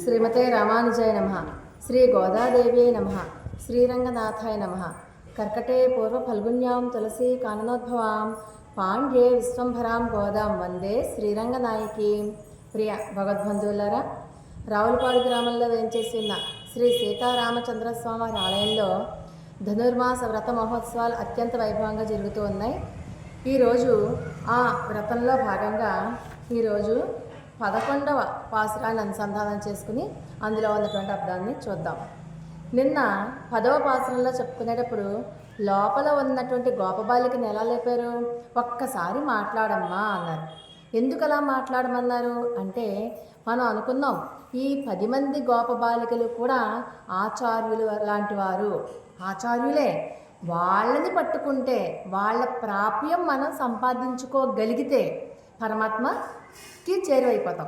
శ్రీమతే రామానుజాయ నమః. శ్రీ గోదాదేవ్యై నమః. శ్రీరంగనాథాయ నమః. కర్కటే పూర్వ ఫల్గుణ్యాం తులసీ కాననోద్భవాం పాండ్యే విశ్వంభరాం గోదాం వందే శ్రీరంగనాయకి. ప్రియ భగవద్బంధువులారా, రావులపాడు గ్రామంలో వేంచేసి ఉన్న శ్రీ సీతారామచంద్రస్వామి ఆలయంలో ధనుర్మాస వ్రత మహోత్సవాలు అత్యంత వైభవంగా జరుగుతూ ఉన్నాయి. ఈరోజు ఆ వ్రతంలో భాగంగా ఈరోజు 11వ పాసురాన్ని అనుసంధానం చేసుకుని అందులో ఉన్నటువంటి అర్థాన్ని చూద్దాం. నిన్న 10వ పాసురంలో చెప్పుకునేటప్పుడు లోపల ఉన్నటువంటి గోపబాలికని ఎలా లేపారు? ఒక్కసారి మాట్లాడమ్మా అన్నారు. ఎందుకు అలా మాట్లాడమన్నారు అంటే, మనం అనుకున్నాం ఈ 10 మంది గోపబాలికలు కూడా ఆచార్యులు లాంటి వారు, ఆచార్యులే. వాళ్ళని పట్టుకుంటే, వాళ్ళ ప్రాప్యం మనం సంపాదించుకోగలిగితే పరమాత్మకి చేరువైపోతాం.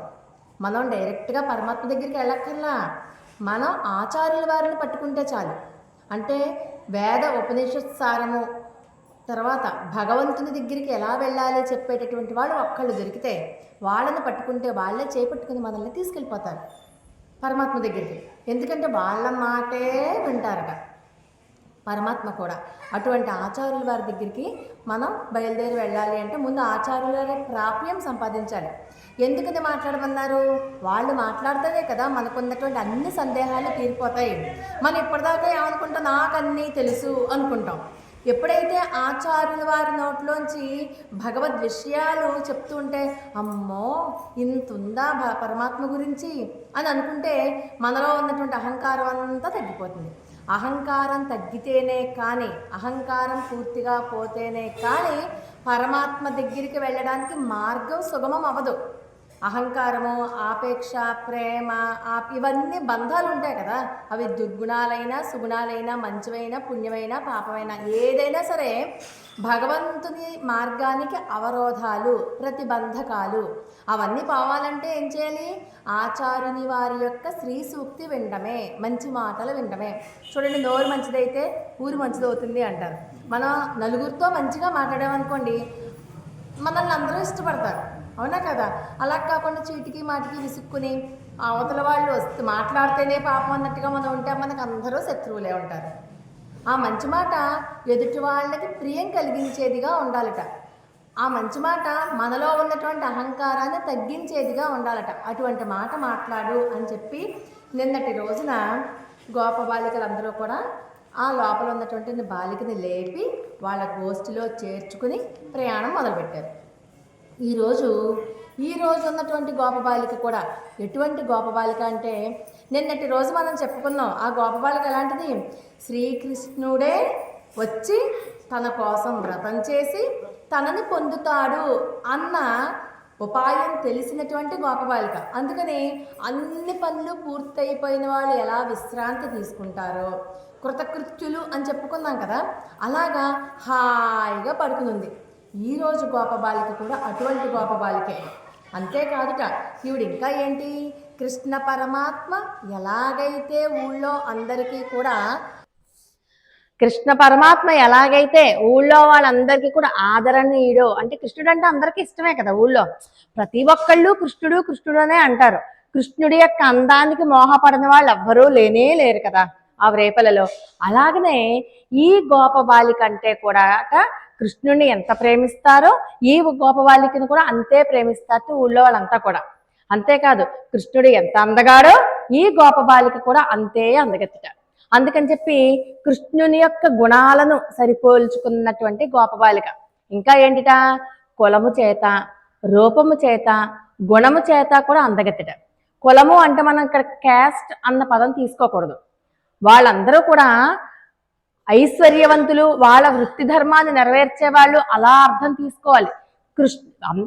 మనం డైరెక్ట్గా పరమాత్మ దగ్గరికి వెళ్ళక్కర్లా, మనం ఆచార్యుల వారిని పట్టుకుంటే చాలు. అంటే వేద ఉపనిషత్ సారము, తర్వాత భగవంతుని దగ్గరికి ఎలా వెళ్ళాలి చెప్పేటటువంటి వాళ్ళు ఒక్కళ్ళు దొరికితే వాళ్ళని పట్టుకుంటే వాళ్ళే చేపట్టుకుని మనల్ని తీసుకెళ్ళిపోతారు పరమాత్మ దగ్గరికి. ఎందుకంటే వాళ్ళ మాటే వింటారట పరమాత్మ కూడా. అటువంటి ఆచార్యుల వారి దగ్గరికి మనం బయలుదేరి వెళ్ళాలి అంటే ముందు ఆచార్యుల వారి ప్రాప్యం సంపాదించాలి. ఎందుకని మాట్లాడమన్నారు? వాళ్ళు మాట్లాడితేనే కదా మనకున్నటువంటి అన్ని సందేహాలు తీరిపోతాయి. మనం ఇప్పటిదాకా ఏమనుకుంటాం, నాకు అన్నీ తెలుసు అనుకుంటాం. ఎప్పుడైతే ఆచార్యుల వారి నోట్లోంచి భగవద్ విషయాలు చెప్తుంటే, అమ్మో ఇంత ఉందా పరమాత్మ గురించి అని అనుకుంటే మనలో ఉన్నటువంటి అహంకారం అంతా తగ్గిపోతుంది. అహంకారం తగ్గితేనే కానీ, అహంకారం పూర్తిగా పోతేనే కానీ పరమాత్మ దగ్గరికి వెళ్ళడానికి మార్గం సుగమం అవ్వదు. అహంకారము, ఆపేక్ష, ప్రేమ, ఇవన్నీ బంధాలు ఉంటాయి కదా. అవి దుర్గుణాలైనా సుగుణాలైనా, మంచివైనా పుణ్యమైనా పాపమైనా ఏదైనా సరే భగవంతుని మార్గానికి అవరోధాలు, ప్రతిబంధకాలు. అవన్నీ పోవాలంటే ఏం చేయాలి? ఆచార్యుని వారి యొక్క శ్రీ సూక్తి వినడమే, మంచి మాటలు వినడమే. చూడండి, నోరు మంచిదైతే ఊరు మంచిదవుతుంది అంటారు. మనం నలుగురితో మంచిగా మాట్లాడామనుకోండి, మనల్ని అందరూ ఇష్టపడతారు, అవునా కదా? అలా కాకుండా చీటికి మాటికి విసుక్కుని అవతల వాళ్ళు మాట్లాడితేనే పాపం అన్నట్టుగా మనం ఉంటే మనకు అందరూ శత్రువులే ఉంటారు. ఆ మంచి మాట ఎదుటి వాళ్ళకి ప్రియం కలిగించేదిగా ఉండాలట. ఆ మంచి మాట మనలో ఉన్నటువంటి అహంకారాన్ని తగ్గించేదిగా ఉండాలట. అటువంటి మాట మాట్లాడు అని చెప్పి నిన్నటి రోజున గోప బాలికలందరూ కూడా ఆ లోపల ఉన్నటువంటి బాలికని లేపి వాళ్ళ గోష్ఠిలో చేర్చుకుని ప్రయాణం మొదలుపెట్టారు. ఈరోజు ఉన్నటువంటి గోపబాలిక కూడా ఎటువంటి గోపబాలిక అంటే, నిన్నటి రోజు మనం చెప్పుకున్నాం ఆ గోపబాలిక ఎలాంటిది? శ్రీకృష్ణుడే వచ్చి తన కోసం వ్రతం చేసి తనని పొందుతాడు అన్న ఉపాయం తెలిసినటువంటి గోపబాలిక. అందుకని అన్ని పనులు పూర్తయిపోయిన వాళ్ళు ఎలా విశ్రాంతి తీసుకుంటారో, కృతకృత్యులు అని చెప్పుకున్నాం కదా, అలాగా హాయిగా పడుకునుంది. ఈరోజు గోపబాలిక కూడా అటువంటి గోపబాలికే. అంతేకాదుట, ఈవిడ ఇంకా ఏంటి, కృష్ణ పరమాత్మ ఎలాగైతే ఊళ్ళో అందరికీ కూడా, కృష్ణ పరమాత్మ ఎలాగైతే ఊళ్ళో వాళ్ళందరికీ కూడా ఆదరణీయుడు అంటే, కృష్ణుడు అంటే అందరికీ ఇష్టమే కదా. ఊళ్ళో ప్రతి ఒక్కళ్ళు కృష్ణుడు కృష్ణుడు అనే అంటారు. కృష్ణుడి యొక్క అందానికి మోహపడిన వాళ్ళు ఎవ్వరూ లేనే లేరు కదా ఆ రేపలలో. అలాగనే ఈ గోపబాలిక అంటే కూడా కృష్ణుడిని ఎంత ప్రేమిస్తారో ఈ గోపబాలికను కూడా అంతే ప్రేమిస్తారు ఊళ్ళో వాళ్ళంతా కూడా. అంతేకాదు, కృష్ణుడు ఎంత అందగాడో ఈ గోపబాలిక కూడా అంతే అందగెత్తుట. అందుకని చెప్పి కృష్ణుని యొక్క గుణాలను సరిపోల్చుకున్నటువంటి గోపబాలిక. ఇంకా ఏంటిట? కులము చేత, రూపము చేత, గుణము చేత కూడా అందగెత్తుట. కులము అంటే మనం ఇక్కడ క్యాస్ట్ అన్న పదం తీసుకోకూడదు. వాళ్ళందరూ కూడా ఐశ్వర్యవంతులు, వాళ్ళ వృత్తి ధర్మాన్ని నెరవేర్చే వాళ్ళు, అలా అర్థం తీసుకోవాలి.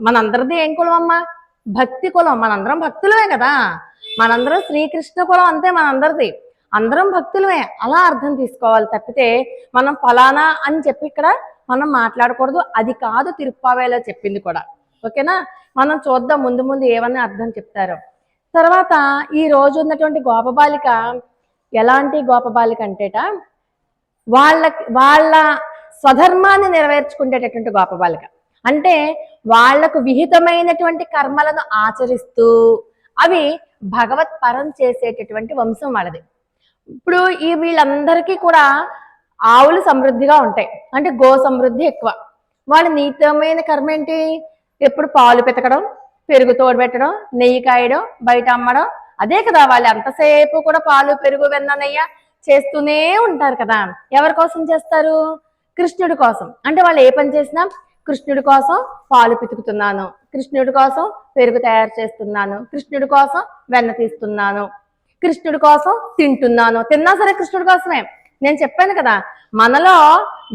మనందరిది ఏం కులం అమ్మా? భక్తి కులం. మనందరం భక్తులమే కదా. మనందరం శ్రీకృష్ణ కులం అంతే మనందరిది. అందరం భక్తులమే, అలా అర్థం తీసుకోవాలి తప్పితే మనం ఫలానా అని చెప్పి ఇక్కడ మనం మాట్లాడకూడదు. అది కాదు తిరుప్పావేలో చెప్పింది కూడా. ఓకేనా? మనం చూద్దాం ముందు ముందు ఏమన్నా అర్థం చెప్తారో. తర్వాత ఈ రోజు ఉన్నటువంటి గోపబాలిక ఎలాంటి గోపబాలిక అంటేట, వాళ్ళ స్వధర్మాన్ని నెరవేర్చుకునేటటువంటి గోపబాలిక. అంటే వాళ్లకు విహితమైనటువంటి కర్మలను ఆచరిస్తూ అవి భగవత్ పరం చేసేటటువంటి వంశం వాళ్ళది. ఇప్పుడు ఈ వీళ్ళందరికీ కూడా ఆవులు సమృద్ధిగా ఉంటాయి, అంటే గో సమృద్ధి ఎక్కువ. వాళ్ళ నీతమైన కర్మ ఏంటి? ఎప్పుడు పాలు పితకడం, పెరుగు తోడుపెట్టడం, నెయ్యి కాయడం, బయట అమ్మడం, అదే కదా. వాళ్ళు ఎంతసేపు కూడా పాలు పెరుగు వెన్న నెయ్యి చేస్తూనే ఉంటారు కదా. ఎవరి కోసం చేస్తారు? కృష్ణుడి కోసం. అంటే వాళ్ళు ఏ పని చేసినా కృష్ణుడి కోసం పాలు పితుకుతున్నాను, కృష్ణుడి కోసం పెరుగు తయారు చేస్తున్నాను, కృష్ణుడి కోసం వెన్న తీస్తున్నాను, కృష్ణుడి కోసం తింటున్నాను. తిన్నా సరే కృష్ణుడి కోసమే. నేను చెప్పాను కదా, మనలో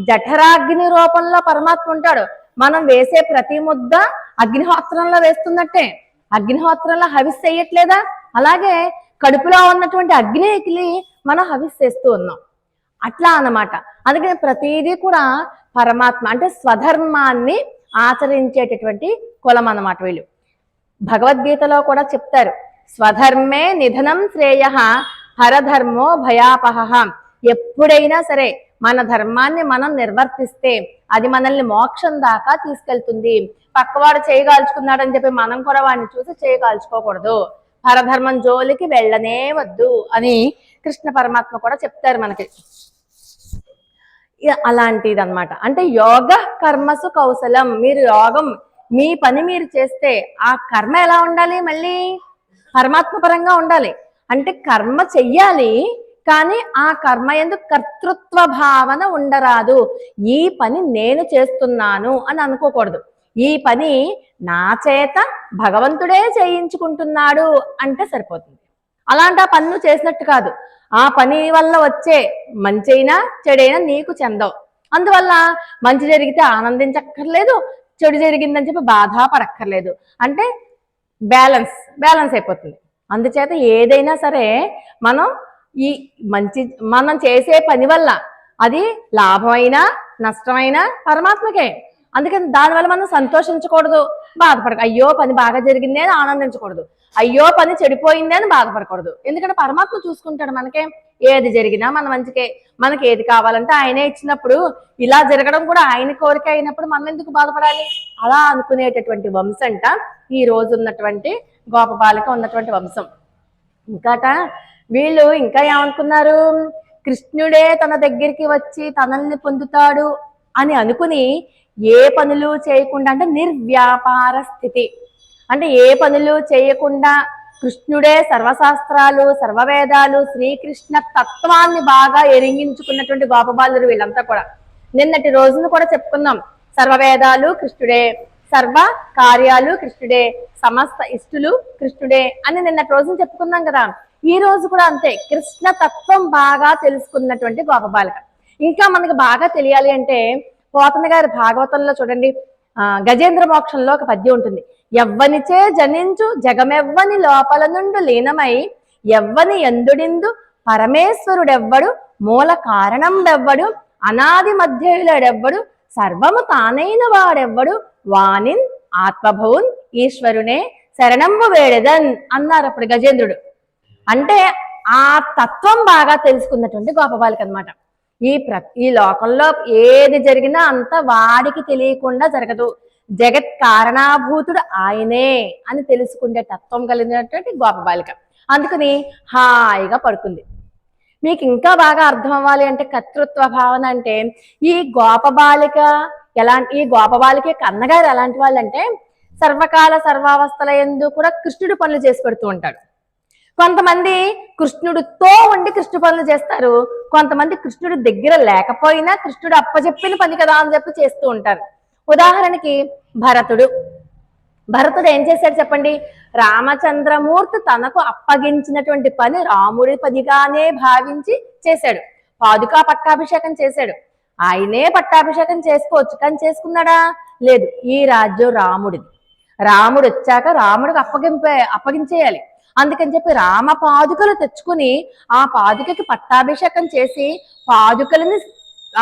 జఠరాగ్ని రూపంలో పరమాత్మ ఉంటాడు. మనం వేసే ప్రతి ముద్ద అగ్నిహోత్రంలో వేస్తున్నట్టే. అగ్నిహోత్రంలో హవిస్ చేయట్లేదా? అలాగే కడుపులో ఉన్నటువంటి అగ్నికి మనం హవిస్ చేస్తూ ఉన్నాం. అట్లా అన్నమాట. అందుకని ప్రతిదీ కూడా పరమాత్మ అంటే స్వధర్మాన్ని ఆచరించేటటువంటి కులం అన్నమాట వీళ్ళు. భగవద్గీతలో కూడా చెప్తారు, స్వధర్మే నిధనం శ్రేయ పరధర్మో భయాపహ. ఎప్పుడైనా సరే మన ధర్మాన్ని మనం నిర్వర్తిస్తే అది మనల్ని మోక్షం దాకా తీసుకెళ్తుంది. పక్కవాడు చేయగాల్చుకున్నాడని చెప్పి మనం కూడా వాడిని చూసి చేయగాల్చుకోకూడదు. పరధర్మం జోలికి వెళ్ళనే వద్దు అని కృష్ణ పరమాత్మ కూడా చెప్తారు మనకి. అలాంటిది అనమాట. అంటే యోగ కర్మసు కౌశలం. మీరు యోగం, మీ పని మీరు చేస్తే ఆ కర్మ ఎలా ఉండాలి? మళ్ళీ పరమాత్మ పరంగా ఉండాలి. అంటే కర్మ చెయ్యాలి, కానీ ఆ కర్మ ఎందుకు కర్తృత్వ భావన ఉండరాదు. ఈ పని నేను చేస్తున్నాను అని అనుకోకూడదు. ఈ పని నా చేత భగవంతుడే చేయించుకుంటున్నాడు అంటే సరిపోతుంది. అలాంటి ఆ పన్ను చేసినట్టు కాదు. ఆ పని వల్ల వచ్చే మంచైనా చెడైనా నీకు చెందవు. అందువల్ల మంచి జరిగితే ఆనందించక్కర్లేదు, చెడు జరిగిందని చెప్పి బాధపడక్కర్లేదు. అంటే బ్యాలెన్స్ అయిపోతుంది. అందుచేత ఏదైనా సరే మనం ఈ మనం చేసే పని వల్ల అది లాభమైనా నష్టమైనా పరమాత్మకే. అందుకని దానివల్ల మనం సంతోషించకూడదు, అయ్యో పని బాగా జరిగింది అని ఆనందించకూడదు, అయ్యో పని చెడిపోయింది అని బాధపడకూడదు. ఎందుకంటే పరమాత్మ చూసుకుంటాడు మనకే. ఏది జరిగినా మన మంచికే. మనకి ఏది కావాలంటే ఆయనే ఇచ్చినప్పుడు, ఇలా జరగడం కూడా ఆయన కోరిక అయినప్పుడు మనం ఎందుకు బాధపడాలి? అలా అనుకునేటటువంటి వంశంట ఈ రోజు ఉన్నటువంటి గోపబాలిక ఉన్నటువంటి వంశం. ఇంకాట వీళ్ళు ఇంకా ఏమనుకున్నారు? కృష్ణుడే తన దగ్గరికి వచ్చి తనల్ని పొందుతాడు అని అనుకుని ఏ పనులు చేయకుండా, అంటే నిర్వ్యాపార స్థితి, అంటే ఏ పనులు చేయకుండా కృష్ణుడే సర్వశాస్త్రాలు సర్వవేదాలు శ్రీకృష్ణ తత్వాన్ని బాగా ఎరింగించుకున్నటువంటి గోపబాలురు వీళ్ళంతా కూడా. నిన్నటి రోజును కూడా చెప్పుకున్నాం, సర్వవేదాలు కృష్ణుడే, సర్వ కార్యాలు కృష్ణుడే, సమస్త ఇష్టులు కృష్ణుడే అని నిన్నటి రోజును చెప్పుకున్నాం కదా. ఈ రోజు కూడా అంతే, కృష్ణ తత్వం బాగా తెలుసుకున్నటువంటి గోపబాలిక. ఇంకా మనకు బాగా తెలియాలి అంటే పోతన గారి భాగవతంలో చూడండి, గజేంద్ర మోక్షంలో ఒక పద్యం ఉంటుంది. ఎవ్వనిచే జనించు జగమెవ్వని లోపల నుండు లీనమై ఎవ్వని ఎందుడిందు పరమేశ్వరుడెవ్వడు మూల కారణండెవ్వడు అనాది మధ్యుడెవ్వడు సర్వము తానైన వాడెవ్వడు వానిన్ ఆత్మభవున్ ఈశ్వరునే శరణంబు వేడెదన్ అన్నారు అప్పుడు గజేంద్రుడు. అంటే ఆ తత్వం బాగా తెలుసుకున్నటువంటి గోపబాలిక అనమాట. ఈ లోకంలో ఏది జరిగినా అంత వాడికి తెలియకుండా జరగదు, జగత్ కారణాభూతుడు ఆయనే అని తెలుసుకునే తత్వం కలిగినటువంటి గోపబాలిక. అందుకని హాయిగా పడుకుంది. మీకు ఇంకా బాగా అర్థం అవ్వాలి అంటే కర్తృత్వ భావన అంటే ఈ గోపబాలిక ఈ గోపబాలిక కన్నగారు ఎలాంటి వాళ్ళు అంటే సర్వకాల సర్వావస్థల యందు కూడా కృష్ణుడి పనులు చేసి పెడుతూ ఉంటాడు. కొంతమంది కృష్ణుడితో ఉండి కృష్ణుడి పనులు చేస్తారు, కొంతమంది కృష్ణుడి దగ్గర లేకపోయినా కృష్ణుడు అప్పచెప్పిన పని కదా అని చెప్పి చేస్తూ ఉంటారు. ఉదాహరణకి భరతుడు ఏం చేశాడు చెప్పండి? రామచంద్రమూర్తి తనకు అప్పగించినటువంటి పని రాముడి పనిగానే భావించి చేశాడు. పాదుకా పట్టాభిషేకం చేశాడు. ఆయనే పట్టాభిషేకం చేసుకోవచ్చు, కానీ చేసుకున్నాడా? లేదు. ఈ రాజ్యం రాముడిది. రాముడు వచ్చాక రాముడికి అప్పగించేయాలి. అందుకని చెప్పి రామ పాదుకలు తెచ్చుకుని ఆ పాదుకకి పట్టాభిషేకం చేసి పాదుకలని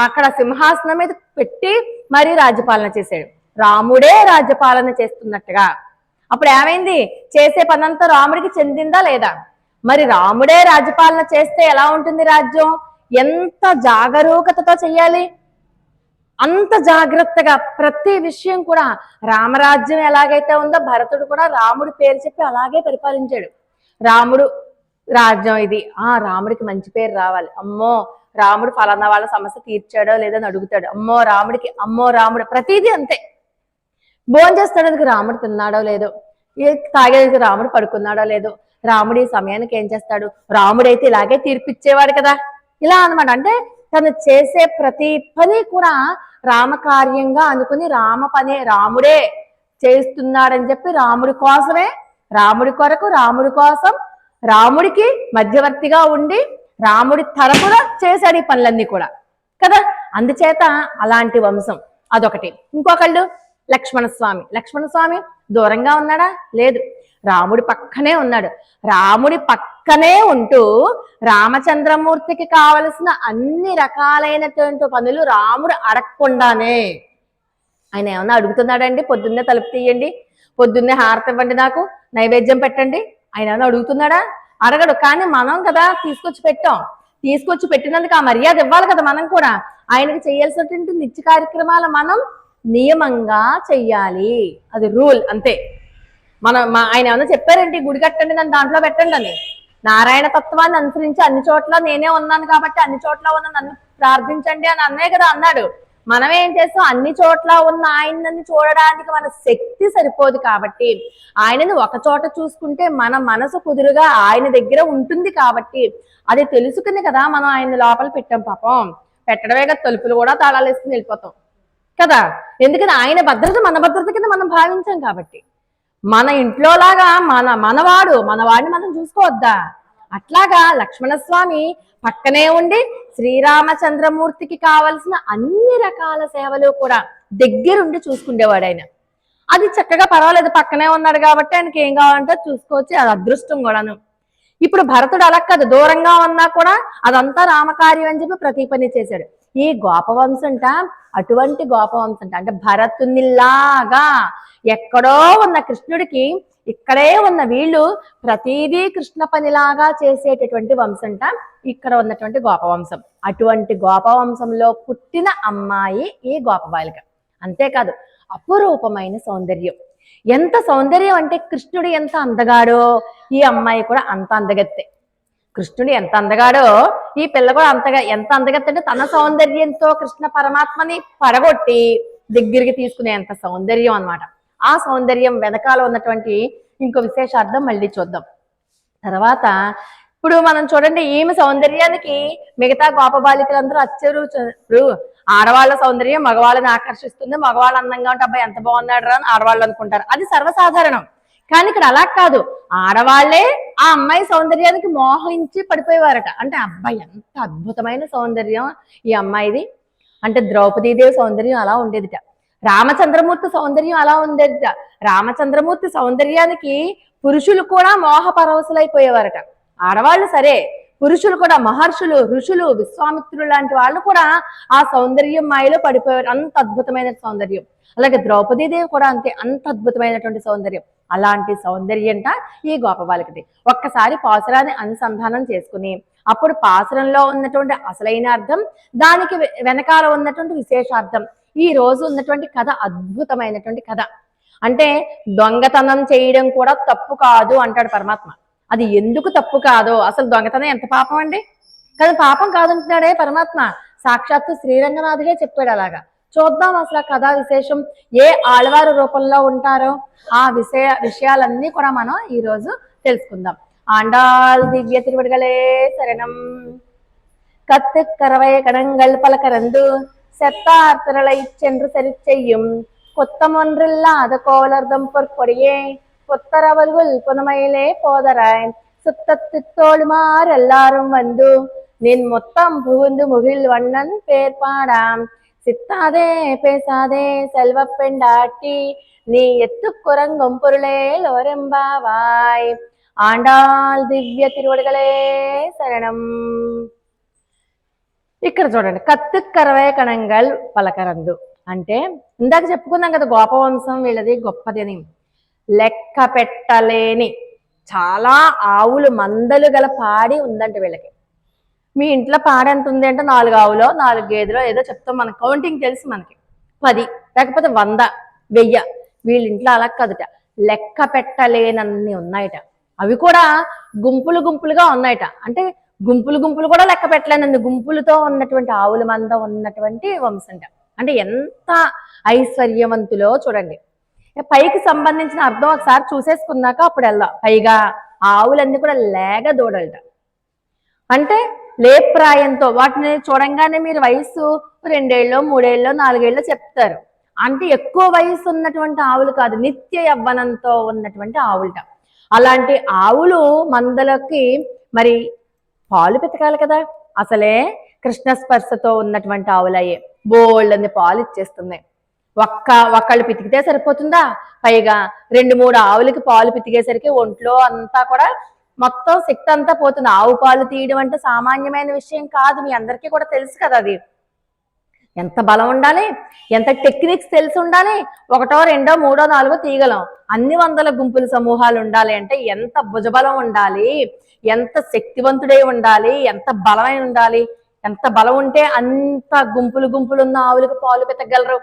అక్కడ సింహాసనం మీద పెట్టి మరీ రాజ్యపాలన చేశాడు. రాముడే రాజ్యపాలన చేస్తున్నట్టుగా. అప్పుడు ఏమైంది? చేసే పనంతా రాముడికి చెందిందా లేదా? మరి రాముడే రాజ్యపాలన చేస్తే ఎలా ఉంటుంది రాజ్యం? ఎంత జాగరూకతతో చెయ్యాలి. అంత జాగ్రత్తగా ప్రతి విషయం కూడా రామరాజ్యం ఎలాగైతే ఉందో భరతుడు కూడా రాముడి పేరు చెప్పి అలాగే పరిపాలించాడు. రాముడు రాజ్యం ఇది, రాముడికి మంచి పేరు రావాలి, అమ్మో రాముడు ఫలానా వాళ్ళ సమస్య తీర్చాడో లేదని అడుగుతాడు, అమ్మో రాముడికి, అమ్మో రాముడు, ప్రతిదీ అంతే. భోజనం చేస్తాడానికి రాముడు తిన్నాడో లేదో, తాగేందుకు రాముడు పడుకున్నాడో లేదో, రాముడు ఈ సమయానికి ఏం చేస్తాడు, రాముడైతే ఇలాగే తీర్పిచ్చేవాడు కదా, ఇలా అనమాట. అంటే తను చేసే ప్రతి పని కూడా రామకార్యంగా అనుకుని రామ పనే రాముడే చేస్తున్నాడని చెప్పి రాముడి కోసమే, రాముడి కొరకు, రాముడి కోసం, రాముడికి మధ్యవర్తిగా ఉండి రాముడి తరపున చేశాడు ఈ పనులన్నీ కూడా కదా. అందుచేత అలాంటి వంశం అదొకటి. ఇంకొకళ్ళు లక్ష్మణస్వామి. లక్ష్మణస్వామి దూరంగా ఉన్నాడా? లేదు, రాముడి పక్కనే ఉన్నాడు. రాముడి పక్కనే ఉంటూ రామచంద్రమూర్తికి కావలసిన అన్ని రకాలైనటువంటి పనులు రాముడు అడగకుండానే, ఆయన ఏమన్నా అడుగుతున్నాడండి, పొద్దున్నే తలుపు తీయండి, పొద్దున్నే హారతి ఇవ్వండి, నాకు నైవేద్యం పెట్టండి, ఆయన ఏమన్నా అడుగుతున్నాడా? అడగడు. కానీ మనం కదా తీసుకొచ్చి పెట్టాం, తీసుకొచ్చి పెట్టినందుకు ఆ మర్యాద ఇవ్వాలి కదా మనం కూడా. ఆయనకి చేయాల్సినటువంటి నిత్య కార్యక్రమాలు మనం నియమంగా చెయ్యాలి, అది రూల్ అంతే. ఆయన ఏమన్నా చెప్పారంటే గుడి కట్టండి నన్ను దాంట్లో పెట్టండి అని, నారాయణ తత్వాన్ని అనుసరించి అన్ని చోట్ల నేనే ఉన్నాను కాబట్టి అన్ని చోట్ల ఉన్న నన్ను ప్రార్థించండి అని అన్నే కదా అన్నాడు. మనం ఏం చేస్తాం, అన్ని చోట్ల ఉన్న ఆయనని చూడడానికి మన శక్తి సరిపోదు కాబట్టి ఆయనని ఒక చోట చూసుకుంటే మన మనసు కుదురుగా ఆయన దగ్గర ఉంటుంది కాబట్టి అది తెలుసుకుని కదా మనం ఆయన్ని లోపల పెట్టాం. పాపం పెట్టడమే కదా, తలుపులు కూడా తాళాలు వేసుకుని వెళ్ళిపోతాం కదా. ఎందుకని ఆయన భద్రత మన భద్రత కింద మనం భావించాం కాబట్టి. మన ఇంట్లోలాగా మనవాడిని మనం చూసుకోవద్దా? అట్లాగా లక్ష్మణస్వామి పక్కనే ఉండి శ్రీరామచంద్రమూర్తికి కావలసిన అన్ని రకాల సేవలు కూడా దగ్గరుండి చూసుకునేవాడు ఆయన. అది చక్కగా పర్వాలేదు, పక్కనే ఉన్నాడు కాబట్టి ఆయనకి ఏం కావాలంటే చూసుకోవచ్చు, అది అదృష్టం కూడాను. ఇప్పుడు భరతుడు అలా కాదు, దూరంగా ఉన్నా కూడా అదంతా రామకార్యం అని చెప్పి ప్రతి పని చేశాడు. ఈ గోపవంశంట అటువంటి గోపవంశంట, అంటే భరతునిలాగా ఎక్కడో ఉన్న కృష్ణుడికి ఇక్కడే ఉన్న వీళ్ళు ప్రతిదీ కృష్ణ పనిలాగా చేసేటటువంటి వంశంట ఇక్కడ ఉన్నటువంటి గోపవంశం. అటువంటి గోపవంశంలో పుట్టిన అమ్మాయి ఈ గోపబాలిక. అంతేకాదు అపురూపమైన సౌందర్యం. ఎంత సౌందర్యం అంటే కృష్ణుడు ఎంత అందగాడో ఈ అమ్మాయి కూడా అంత అందగత్తే. కృష్ణుడు ఎంత అందగాడో ఈ పిల్ల కూడా ఎంత అందగత్తే అంటే తన సౌందర్యంతో కృష్ణ పరమాత్మని పడగొట్టి దగ్గరికి తీసుకునేంత సౌందర్యం అన్నమాట. ఆ సౌందర్యం వెనకాల ఉన్నటువంటి ఇంకో విశేషార్థం మళ్ళీ చూద్దాం తర్వాత. ఇప్పుడు మనం చూడండి, ఈమె సౌందర్యానికి మిగతా గోప బాలికలందరూ అచ్చరు. ఇప్పుడు ఆడవాళ్ళ సౌందర్యం మగవాళ్ళని ఆకర్షిస్తుంది, మగవాళ్ళు అందంగా ఉంటే అబ్బాయి ఎంత బాగున్నాడు రా అని ఆడవాళ్ళు అనుకుంటారు, అది సర్వసాధారణం. కానీ ఇక్కడ అలా కాదు, ఆడవాళ్లే ఆ అమ్మాయి సౌందర్యానికి మోహించి పడిపోయేవారట. అంటే అబ్బాయి ఎంత అద్భుతమైన సౌందర్యం ఈ అమ్మాయిది అంటే, ద్రౌపదీదేవి సౌందర్యం అలా ఉండేదిట, రామచంద్రమూర్తి సౌందర్యం అలా ఉండేదిట. రామచంద్రమూర్తి సౌందర్యానికి పురుషులు కూడా మోహ పరవశులైపోయేవారట. ఆడవాళ్ళు సరే, పురుషులు కూడా, మహర్షులు, ఋషులు, విశ్వామిత్రులు లాంటి వాళ్ళు కూడా ఆ సౌందర్యం మాయలో పడిపోయారు. అంత అద్భుతమైన సౌందర్యం. అలాగే ద్రౌపదీదేవి కూడా అంతే, అంత అద్భుతమైనటువంటి సౌందర్యం. అలాంటి సౌందర్యంట ఈ గోపబాలికది. ఒక్కసారి పాసురాన్ని అనుసంధానం చేసుకుని అప్పుడు పాసురంలో ఉన్నటువంటి అసలైన అర్థం, దానికి వెనకాల ఉన్నటువంటి విశేషార్థం, ఈ రోజు ఉన్నటువంటి కథ అద్భుతమైనటువంటి కథ. అంటే దొంగతనం చేయడం కూడా తప్పు కాదు అంటాడు పరమాత్మ. అది ఎందుకు తప్పు కాదో, అసలు దొంగతనం ఎంత పాపం అండి, కదా పాపం కాదంటున్నాడే పరమాత్మ. సాక్షాత్తు శ్రీరంగనాథుడే చెప్పాడు అలాగా. చూద్దాం అసలు ఆ కథా విశేషం, ఏ ఆళ్వారు రూపంలో ఉంటారో ఆ విషయాలన్నీ కూడా మనం ఈరోజు తెలుసుకుందాం. ఆండాల్ దివ్య తిరువడిగలే శరణం. கத்து கரவை கடங்கள் பல கறந்து செத்தார் திரளை சென்று சரி செய்யும் கொத்தமொன்றில்லாத கோலர்தம் பொற்கொடியே பொத்தரவல்குல் புனமையிலே போதராய் சுத்தத்து தோளுமார் எல்லாரும் வந்து நின் மொத்தம் புகுந்து முகில் வண்ணன் பேர் பாடாம் சித்தாதே பேசாதே செல்வ பெண்டாட்டி நீ எத்து குரங்கும் பொருளே லோரெம்பாவாய். ఆండాల్ దివ్య తిరువడిగలే శరణం. ఇక్కడ చూడండి, కత్తు కరవే కణంగల్ పలకరందు అంటే ఇందాక చెప్పుకున్నాం కదా, గోపవంశం వీళ్ళది గొప్పది అని. లెక్క పెట్టలేని చాలా ఆవులు మందలు గల పాడి ఉందంట వీళ్ళకి. మీ ఇంట్లో పాడ ఎంత ఉంది అంటే 4 ఆవులో 4 గేదెలో ఏదో చెప్తాం, మన కౌంటింగ్ తెలుసు మనకి. 10 లేకపోతే 100 1000. వీళ్ళ ఇంట్లో అలా కాదుట, లెక్క పెట్టలేనన్ని ఉన్నాయట. అవి కూడా గుంపులు గుంపులుగా ఉన్నాయట. అంటే గుంపులు గుంపులు కూడా లెక్క పెట్టలేనండి, గుంపులతో ఉన్నటువంటి ఆవుల మంద ఉన్నటువంటి వంశంట. అంటే ఎంత ఐశ్వర్యవంతులో చూడండి. పైకి సంబంధించిన అర్థం ఒకసారి చూసేసుకున్నాక అప్పుడు వెళ్దాం. పైగా ఆవులన్నీ కూడా లేగ దూడలట. అంటే లేప్రాయంతో, వాటిని చూడంగానే మీరు వయసు 2 ఏళ్ళో 3 ఏళ్ళో 4 ఏళ్ళో చెప్తారు. అంటే ఎక్కువ వయసు ఉన్నటువంటి ఆవులు కాదు, నిత్య యవ్వనంతో ఉన్నటువంటి ఆవులట. అలాంటి ఆవులు మందలకి మరి పాలు పితకాలి కదా. అసలే కృష్ణ స్పర్శతో ఉన్నటువంటి ఆవులయ్యే బోళ్ళని పాలు ఇచ్చేస్తున్నాయి. ఒక్కళ్ళు పితికితే సరిపోతుందా? పైగా 2-3 ఆవులకి పాలు పితికేసరికి ఒంట్లో అంతా కూడా మొత్తం శక్తి అంతా పోతుంది. ఆవు పాలు తీయడం అంటే సామాన్యమైన విషయం కాదు, మీ అందరికీ కూడా తెలుసు కదా. అది ఎంత బలం ఉండాలి, ఎంత టెక్నిక్స్ తెలిసి ఉండాలి. 1, 2, 3, 4 తీయగలం, అన్ని 100 గుంపుల సమూహాలు ఉండాలి అంటే ఎంత భుజబలం ఉండాలి, ఎంత శక్తివంతుడై ఉండాలి, ఎంత బలమై ఉండాలి. ఎంత బలం ఉంటే అంత గుంపులు గుంపులు ఉన్న ఆవులకు పాలు పితకగలరు.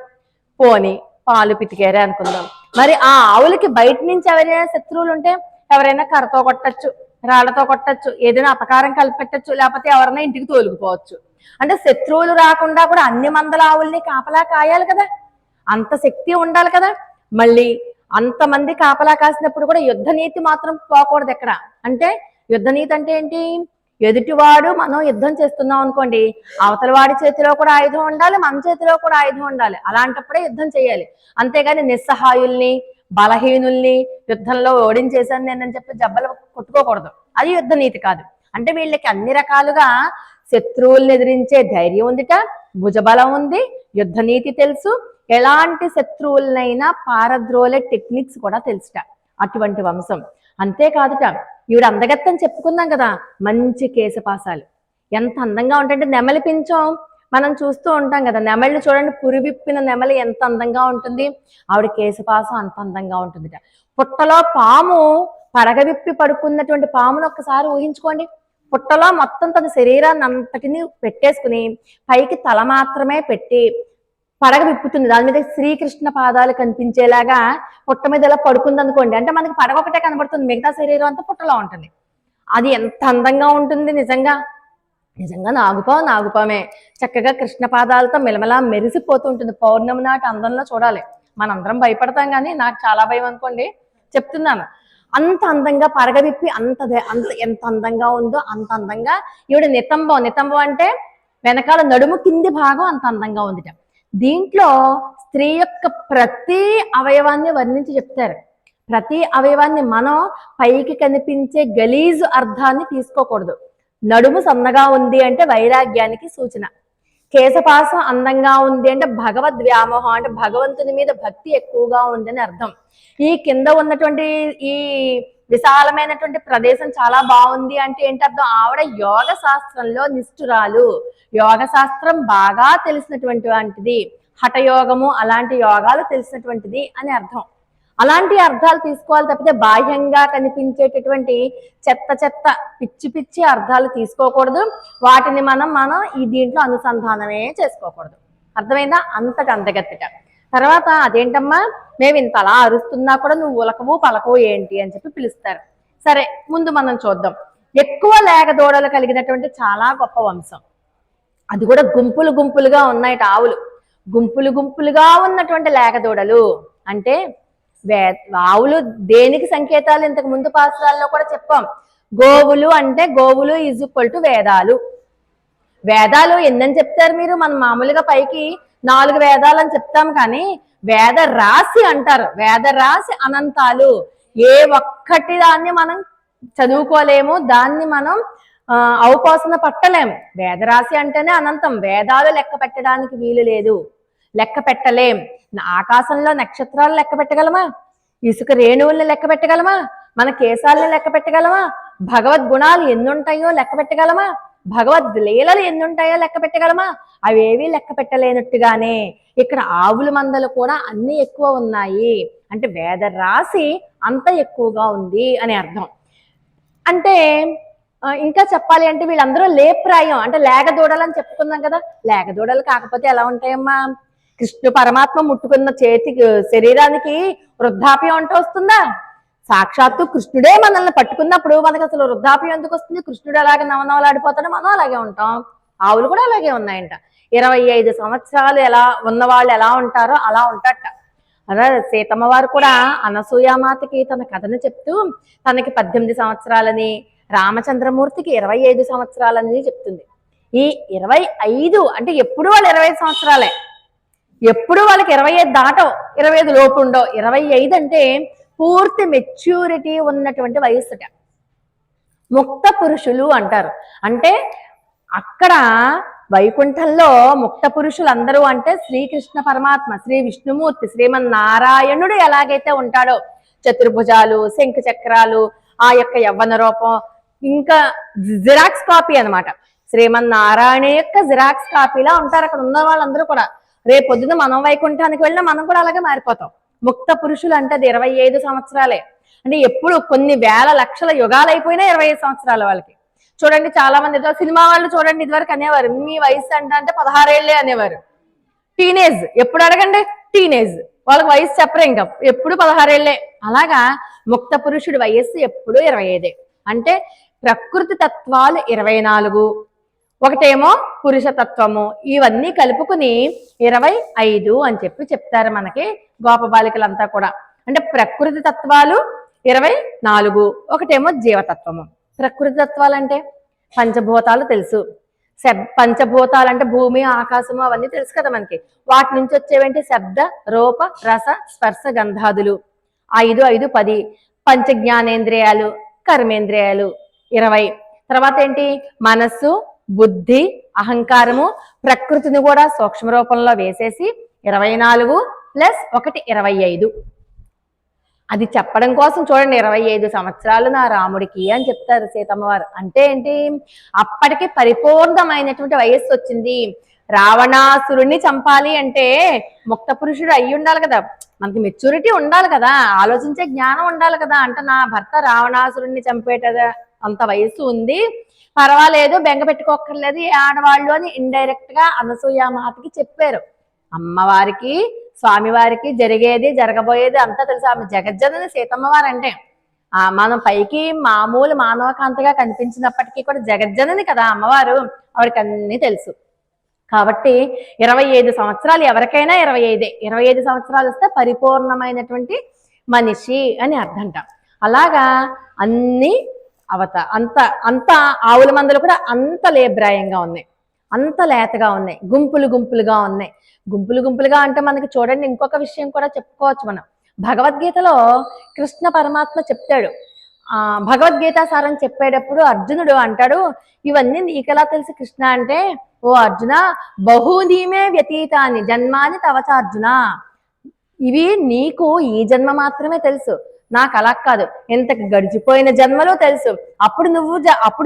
పోని పాలు పితికారే అనుకుందాం, మరి ఆ ఆవులకి బయట నుంచి ఎవరైనా శత్రువులు ఉంటే ఎవరైనా కర్రతో కొట్టచ్చు, రాళ్లతో కొట్టచ్చు, ఏదైనా అపకారం కలిపెట్టచ్చు, లేకపోతే ఎవరైనా ఇంటికి తోలుకుపోవచ్చు. అంటే శత్రువులు రాకుండా కూడా అన్ని మందల ఆవుల్ని కాపలా కాయాలి కదా, అంత శక్తి ఉండాలి కదా. మళ్ళీ అంతమంది కాపలా కాసినప్పుడు కూడా యుద్ధ నీతి మాత్రం పోకూడదు ఎక్కడ. అంటే యుద్ధ నీతి అంటే ఏంటి? ఎదుటివాడు మనం యుద్ధం చేస్తున్నాం అనుకోండి, అవతల వాడి చేతిలో కూడా ఆయుధం ఉండాలి, మన చేతిలో కూడా ఆయుధం ఉండాలి. అలాంటప్పుడే యుద్ధం చేయాలి. అంతేగాని నిస్సహాయుల్ని బలహీనుల్ని యుద్ధంలో ఓడించేశాను నేనని చెప్పి జబ్బలు కొట్టుకోకూడదు, అది యుద్ధ నీతి కాదు. అంటే వీళ్ళకి అన్ని రకాలుగా శత్రువుల్ని ఎదిరించే ధైర్యం ఉందిట, భుజబలం ఉంది, యుద్ధ నీతి తెలుసు, ఎలాంటి శత్రువులనైనా పారద్రోలే టెక్నిక్స్ కూడా తెలుసుట. అటువంటి వంశం. అంతేకాదుట, ఈవిడ అందగత్తని చెప్పుకున్నాం కదా, మంచి కేశపాసాలు ఎంత అందంగా ఉంటాయంటే, నెమలి పించం మనం చూస్తూ ఉంటాం కదా, నెమళ్ళు చూడండి, పురివిప్పిన నెమలి ఎంత అందంగా ఉంటుంది, ఆవిడ కేశపాసం అంత అందంగా ఉంటుందిట. పుట్టలో పాము పడగవిప్పి పడుకున్నటువంటి పామును ఒక్కసారి ఊహించుకోండి. పుట్టలో మొత్తం తన శరీరాన్ని అంతటిని పెట్టేసుకుని పైకి తల మాత్రమే పెట్టి పడగ విప్పుతుంది, దాని మీద శ్రీకృష్ణ పాదాలు కనిపించేలాగా పుట్ట మీద ఇలా పడుకుంది అనుకోండి. అంటే మనకి పడగ ఒకటే కనబడుతుంది, మిగతా శరీరం అంతా పుట్టలో ఉంటుంది. అది ఎంత అందంగా ఉంటుంది నిజంగా. నిజంగా నాగుపామే చక్కగా కృష్ణ పాదాలతో మిలమలా మెరిసిపోతుంటుంది. పౌర్ణమి నాటి అందంలో చూడాలి. మనందరం భయపడతాం, కానీ నాకు చాలా భయం అనుకోండి, చెప్తున్నాను. అంత అందంగా పడగవిప్పి అంత ఎంత అందంగా ఉందో అంత అందంగా ఈవిడ నితంబం అంటే వెనకాల నడుము కింది భాగం అంత అందంగా ఉందిట. దీంట్లో స్త్రీ యొక్క ప్రతి అవయవాన్ని వర్ణించి చెప్తారు. ప్రతి అవయవాన్ని మనం పైకి కనిపించే గలీజు అర్థాన్ని తీసుకోకూడదు. నడుము సన్నగా ఉంది అంటే వైరాగ్యానికి సూచన, కేశపాసం అందంగా ఉంది అంటే భగవద్ వ్యామోహం, అంటే భగవంతుని మీద భక్తి ఎక్కువగా ఉందని అర్థం. ఈ కింద ఉన్నటువంటి ఈ విశాలమైనటువంటి ప్రదేశం చాలా బాగుంది అంటే ఏంటి అర్థం? ఆవిడ యోగ శాస్త్రంలో నిష్ఠురాలు, యోగ శాస్త్రం బాగా తెలిసినటువంటి వాటిది, హఠయోగము అలాంటి యోగాలు తెలిసినటువంటిది అని అర్థం. అలాంటి అర్థాలు తీసుకోవాలి తప్పితే బాహ్యంగా కనిపించేటటువంటి చెత్త పిచ్చి అర్థాలు తీసుకోకూడదు. వాటిని మనం ఈ దీంట్లో అనుసంధానమే చేసుకోకూడదు. అర్థమైందా? అంతటి అందగత్తెట. తర్వాత అదేంటమ్మా మేము ఇంత అలా అరుస్తున్నా కూడా నువ్వు ఉలకవు పలకవు ఏంటి అని చెప్పి పిలుస్తారు. సరే, ముందు మనం చూద్దాం. ఎక్కువ లేగదూడలు కలిగినటువంటి చాలా గొప్ప వంశం, అది కూడా గుంపులు గుంపులుగా ఉన్నాయట ఆవులు. గుంపులు గుంపులుగా ఉన్నటువంటి లేగదూడలు అంటే ఆవులు దేనికి సంకేతాలు? ఇంతకు ముందు పాఠశాలలో కూడా చెప్పాం. గోవులు అంటే గోవులు ఈజ్ ఈక్వల్ టు వేదాలు. వేదాలు ఎన్నని చెప్తారు మీరు? మనం మామూలుగా పైకి 4 వేదాలు అని చెప్తాం, కానీ వేద రాశి అంటారు. వేద రాశి అనంతాలు. ఏ ఒక్కటి దాన్ని మనం చదువుకోలేము, దాన్ని మనం అవపోసన పట్టలేము. వేదరాశి అంటేనే అనంతం. వేదాలు లెక్క పెట్టడానికి వీలు లేదు, లెక్క పెట్టలేం. ఆకాశంలో నక్షత్రాలు లెక్క పెట్టగలమా? ఇసుక రేణువుల్ని లెక్క పెట్టగలమా? మన కేశాలని లెక్క పెట్టగలమా? భగవద్గుణాలు ఎన్నుంటాయో లెక్క పెట్టగలమా? భగవద్ లీలలు ఎన్నుంటాయో లెక్క పెట్టగలమా? అవేవి లెక్క పెట్టలేనట్టుగానే ఇక్కడ ఆవుల మందలు కూడా అన్ని ఎక్కువ ఉన్నాయి అంటే వేద రాశి అంత ఎక్కువగా ఉంది అని అర్థం. అంటే ఇంకా చెప్పాలి అంటే వీళ్ళందరూ లేప్రాయం అంటే లేగదూడలని చెప్పుకున్నాం కదా. లేగదూడలు కాకపోతే ఎలా ఉంటాయమ్మా? కృష్ణ పరమాత్మ ముట్టుకున్న శరీరానికి వృద్ధాప్యం అంటూ వస్తుందా? సాక్షాత్తు కృష్ణుడే మనల్ని పట్టుకున్నప్పుడు మనకు అసలు వృద్ధాప్యం ఎందుకు వస్తుంది? కృష్ణుడు అలాగే నవనవలాడిపోతాడు, మనం అలాగే ఉంటాం. ఆవులు కూడా అలాగే ఉన్నాయంట. 25 సంవత్సరాలు ఎలా ఉన్నవాళ్ళు ఎలా ఉంటారో అలా ఉంటారట. అలా సీతమ్మ వారు కూడా అనసూయామాతకి తన కథను చెప్తూ తనకి 18 సంవత్సరాలని, రామచంద్రమూర్తికి 25 సంవత్సరాలని చెప్తుంది. ఈ 25 అంటే ఎప్పుడు వాళ్ళు 25 సంవత్సరాలే, ఎప్పుడు వాళ్ళకి 25 దాటో, 25 లోపు ఉండో. 25 అంటే పూర్తి మెచ్యూరిటీ ఉన్నటువంటి వయస్సుట. ముక్త పురుషులు అంటారు. అంటే అక్కడ వైకుంఠంలో ముక్త పురుషులు అందరూ అంటే శ్రీకృష్ణ పరమాత్మ, శ్రీ విష్ణుమూర్తి, శ్రీమన్నారాయణుడు ఎలాగైతే ఉంటాడో, చతుర్భుజాలు, శంఖ చక్రాలు, ఆ యొక్క యవ్వన రూపం, ఇంకా జిరాక్స్ కాపీ అనమాట. శ్రీమన్నారాయణ యొక్క జిరాక్స్ కాపీలా ఉంటారు అక్కడ ఉన్న వాళ్ళందరూ కూడా. రేపొద్దున మనం వైకుంఠానికి వెళ్ళినా మనం కూడా అలాగే మారిపోతాం. ముక్త పురుషులు అంటే అది 25 సంవత్సరాలే. అంటే ఎప్పుడు కొన్ని వేల లక్షల యుగాలు అయిపోయినా 25 సంవత్సరాలు వాళ్ళకి. చూడండి, చాలా మంది సినిమా వాళ్ళు చూడండి, ఇదివరకు అనేవారు మీ వయసు అంటే 16 ఏళ్లే అనేవారు. టీనేజ్ ఎప్పుడు అడగండి, టీనేజ్ వాళ్ళకి వయసు చెప్పరు, ఇంకా ఎప్పుడు 16 ఏళ్లే. అలాగా ముక్త పురుషుడి వయస్సు ఎప్పుడు 25. అంటే ప్రకృతి తత్వాలు 24, ఒకటేమో పురుషతత్వము, ఇవన్నీ కలుపుకుని 25 అని చెప్తారు మనకి గోపబాలికలంతా కూడా. అంటే ప్రకృతి తత్వాలు 24, ఒకటేమో జీవతత్వము. ప్రకృతి తత్వాలు అంటే పంచభూతాలు తెలుసు. పంచభూతాలు అంటే భూమి, ఆకాశము అవన్నీ తెలుసు కదా మనకి. వాటి నుంచి వచ్చేవేంటి? శబ్ద, రూప, రస, స్పర్శ, గంధాదులు. 5, 5, 10. పంచ జ్ఞానేంద్రియాలు, కర్మేంద్రియాలు 20. తర్వాత ఏంటి? మనస్సు, బుద్ధి, అహంకారము, ప్రకృతిని కూడా సూక్ష్మ రూపంలో వేసేసి 24 + 1 25. అది చెప్పడం కోసం చూడండి, 25 సంవత్సరాలు నా రాముడికి అని చెప్తారు సీతమ్మ వారు. అంటే ఏంటి? అప్పటికి పరిపూర్ణమైనటువంటి వయస్సు వచ్చింది. రావణాసురుణ్ణి చంపాలి అంటే ముక్త పురుషుడు అయ్యి ఉండాలి కదా, మనకి మెచ్యూరిటీ ఉండాలి కదా, ఆలోచించే జ్ఞానం ఉండాలి కదా. అంటే నా భర్త రావణాసురుణ్ణి చంపేట అంత వయస్సు ఉంది, పర్వాలేదు, బెంగ పెట్టుకోక్కర్లేదు ఆడవాళ్ళు అని ఇండైరెక్ట్ గా అనసూయామాతకి చెప్పారు. అమ్మవారికి, స్వామివారికి జరిగేది జరగబోయేది అంతా తెలుసు. ఆమె జగజ్జనని సీతమ్మ వారు అంటే మనం పైకి మామూలు మానవకాంతగా కనిపించినప్పటికీ కూడా జగజ్జనని కదా అమ్మవారు, ఆవిడకి అన్నీ తెలుసు. కాబట్టి 25 సంవత్సరాలు ఎవరికైనా 25. 25 సంవత్సరాలు వస్తే పరిపూర్ణమైనటువంటి మనిషి అని అర్థంట. అలాగా అన్ని అంత ఆవుల మందలు కూడా అంత లేబ్రాయంగా ఉన్నాయి, అంత లేతగా ఉన్నాయి, గుంపులు గుంపులుగా ఉన్నాయి. గుంపులు గుంపులుగా అంటే మనకి చూడండి ఇంకొక విషయం కూడా చెప్పుకోవచ్చు మనం. భగవద్గీతలో కృష్ణ పరమాత్మ చెప్తాడు. భగవద్గీత సారం చెప్పేటప్పుడు అర్జునుడు అంటాడు, ఇవన్నీ నీకెలా తెలుసు కృష్ణ అంటే, ఓ అర్జున, బహూనీమే వ్యతీతాని జన్మాని తవచ అర్జున, ఇవి నీకు ఈ జన్మ మాత్రమే తెలుసు, నాకు అలా కాదు, ఇంతకు గడిచిపోయిన జన్మలో తెలుసు. అప్పుడు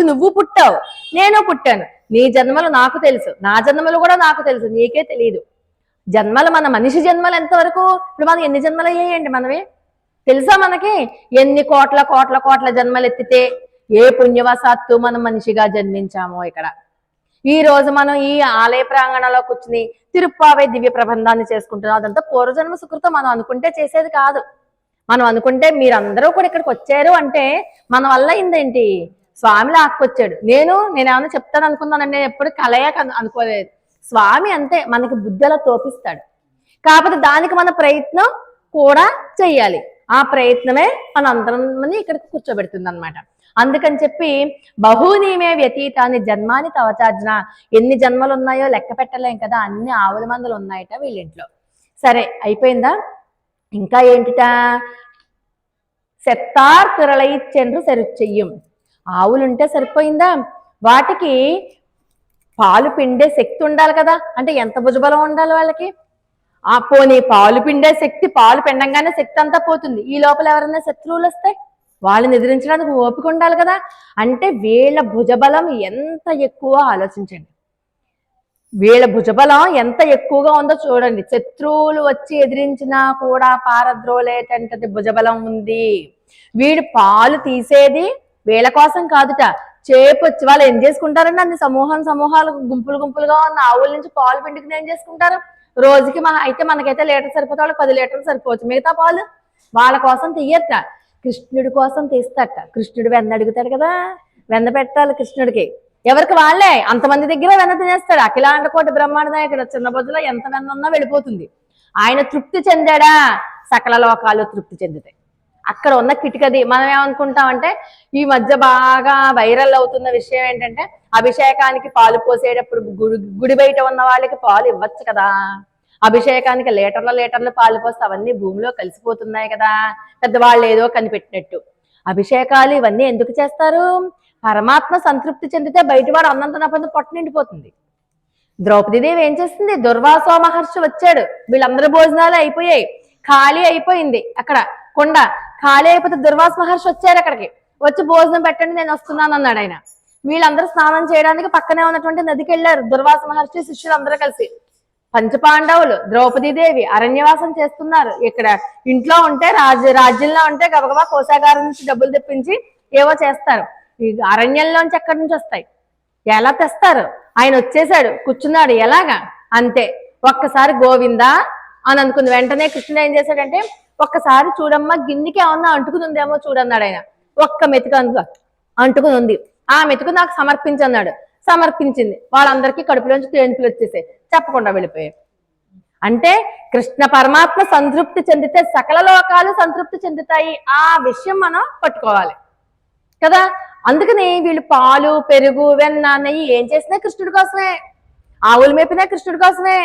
నువ్వు పుట్టావు, నేను పుట్టాను, నీ జన్మలు నాకు తెలుసు, నా జన్మలు కూడా నాకు తెలుసు, నీకే తెలియదు. జన్మలు, మన మనిషి జన్మలు ఎంతవరకు, ఇప్పుడు మనకి ఎన్ని జన్మలు అయ్యాయండి మనవి తెలుసా? మనకి ఎన్ని కోట్ల కోట్ల కోట్ల జన్మలు ఎత్తితే ఏ పుణ్యవశాత్తు మనం మనిషిగా జన్మించామో. ఇక్కడ ఈ రోజు మనం ఈ ఆలయ ప్రాంగణంలో కూర్చుని తిరుప్పావై దివ్య ప్రబంధాన్ని చేసుకుంటున్నాం. అదంతా పూర్వజన్మ సుకృతం. మనం అనుకుంటే చేసేది కాదు. మనం అనుకుంటే మీరందరూ కూడా ఇక్కడికి వచ్చారు అంటే మన వల్ల అయిందేంటి? స్వామి లాక్కొచ్చాడు. నేనేమన్నా చెప్తాను అనుకున్నానండి, నేను ఎప్పుడు కలయా అనుకోలేదు. స్వామి అంతే, మనకి బుద్ధి తోపిస్తాడు. కాకపోతే దానికి మన ప్రయత్నం కూడా చెయ్యాలి. ఆ ప్రయత్నమే మన అందరిని ఇక్కడికి కూర్చోబెడుతుంది అనమాట. అందుకని చెప్పి బహునీమే వ్యతీతాన్ని జన్మాని తవచార్జున, ఎన్ని జన్మలు ఉన్నాయో లెక్క పెట్టలేం కదా, అన్ని ఆవుల మందలు ఉన్నాయట వీళ్ళింట్లో. సరే, అయిపోయిందా? ఇంకా ఏంటిట? సెత్తార్ తిరళైచెండ్రు సెరుచెయ్యం. ఆవులుంటే సరిపోయిందా? వాటికి పాలు పిండే శక్తి ఉండాలి కదా. అంటే ఎంత భుజబలం ఉండాలి వాళ్ళకి? పోనీ పాలు పిండే శక్తి, పాలు పిండంగానే శక్తి అంతా పోతుంది. ఈ లోపల ఎవరైనా శత్రువులు వస్తాయి, వాళ్ళని ఎదిరించడానికి ఓపిక ఉండాలి కదా. అంటే వీళ్ళ భుజబలం ఎంత ఎక్కువ ఆలోచించండి. వీళ్ళ భుజబలం ఎంత ఎక్కువగా ఉందో చూడండి. శత్రువులు వచ్చి ఎదిరించినా కూడా పారద్రోలేటంతటి భుజబలం ఉంది. వీడు పాలు తీసేది వీళ్ళ కోసం కాదుట, చేపు వచ్చి వాళ్ళు ఏం చేసుకుంటారండి, అన్ని సమూహాలు గుంపులు గుంపులుగా ఉన్న ఆవుల నుంచి పాలు పిండుకుని ఏం చేసుకుంటారు? రోజుకి అయితే మనకైతే లీటర్ సరిపోతే వాళ్ళకి 10 లీటర్లు సరిపోవచ్చు. మిగతా పాలు వాళ్ళ కోసం తీయట, కృష్ణుడి కోసం తీస్తట. కృష్ణుడు వెన్న అడుగుతాడు కదా, వెన్న పెట్టాలి కృష్ణుడికి. ఎవరికి వాళ్ళే, అంతమంది దగ్గర వెన్న తినేస్తాడు. అఖిలాండ కోటి బ్రహ్మాండ నాయకుడు చిన్న బొజ్జులో ఎంత వెన్న ఉన్నా వెళ్ళిపోతుంది. ఆయన తృప్తి చెందాడా, సకల లోకాలు తృప్తి చెందుతాయి. అక్కడ ఉన్న కిటికది. మనం ఏమనుకుంటామంటే ఈ మధ్య బాగా వైరల్ అవుతున్న విషయం ఏంటంటే, అభిషేకానికి పాలు పోసేటప్పుడు గుడి బయట ఉన్న వాళ్ళకి పాలు ఇవ్వచ్చు కదా, అభిషేకానికి లీటర్ల పాలు పోస్తే అవన్నీ భూమిలో కలిసిపోతున్నాయి కదా, పెద్దవాళ్ళు ఏదో కనిపెట్టినట్టు. అభిషేకాలు ఇవన్నీ ఎందుకు చేస్తారు? పరమాత్మ సంతృప్తి చెందితే బయటవాడు అన్నంత నప్పంత పొట్ట నిండిపోతుంది. ద్రౌపదీదేవి ఏం చేస్తుంది? దుర్వాసో మహర్షి వచ్చాడు, వీళ్ళందరూ భోజనాలు అయిపోయాయి, ఖాళీ అయిపోయింది. అక్కడ కొండ ఖాళీ అయిపోతే దుర్వాస మహర్షి వచ్చారు అక్కడికి. వచ్చి భోజనం పెట్టండి నేను వస్తున్నాను అన్నాడు ఆయన. వీళ్ళందరూ స్నానం చేయడానికి పక్కనే ఉన్నటువంటి నదికి వెళ్ళారు. దుర్వాస మహర్షి శిష్యులు అందరూ కలిసి. పంచపాండవులు, ద్రౌపదీదేవి అరణ్యవాసం చేస్తున్నారు. ఇక్కడ ఇంట్లో ఉంటే రాజ్యంలో ఉంటే గబగబా కోశాగారం నుంచి డబ్బులు తెప్పించి ఏవో చేస్తారు. ఈ అరణ్యంలోంచి ఎక్కడి నుంచి వస్తాయి? ఎలా తెస్తారు? ఆయన వచ్చేసాడు, కూర్చున్నాడు, ఎలాగా అంతే. ఒక్కసారి గోవిందా అని అనుకుంది. వెంటనే కృష్ణుడు ఏం చేశాడంటే, ఒక్కసారి చూడమ్మా గిన్నెకి ఏమన్నా అంటుకుని ఉందేమో చూడన్నాడు ఆయన. ఒక్క మెతుకు అంటుకుని ఉంది, ఆ మెతుకు నాకు సమర్పించన్నాడు. సమర్పించింది. వాళ్ళందరికీ కడుపులోంచి తేనుపులు వచ్చేసాయి, చెప్పకుండా వెళ్ళిపోయారు. అంటే కృష్ణ పరమాత్మ సంతృప్తి చెందితే సకల లోకాలు సంతృప్తి చెందుతాయి. ఆ విషయం మనం పట్టుకోవాలి కదా. అందుకని వీళ్ళు పాలు, పెరుగు, వెన్న, నెయ్యి ఏం చేసినా కృష్ణుడి కోసమే, ఆవులు మేపినా కృష్ణుడి కోసమే,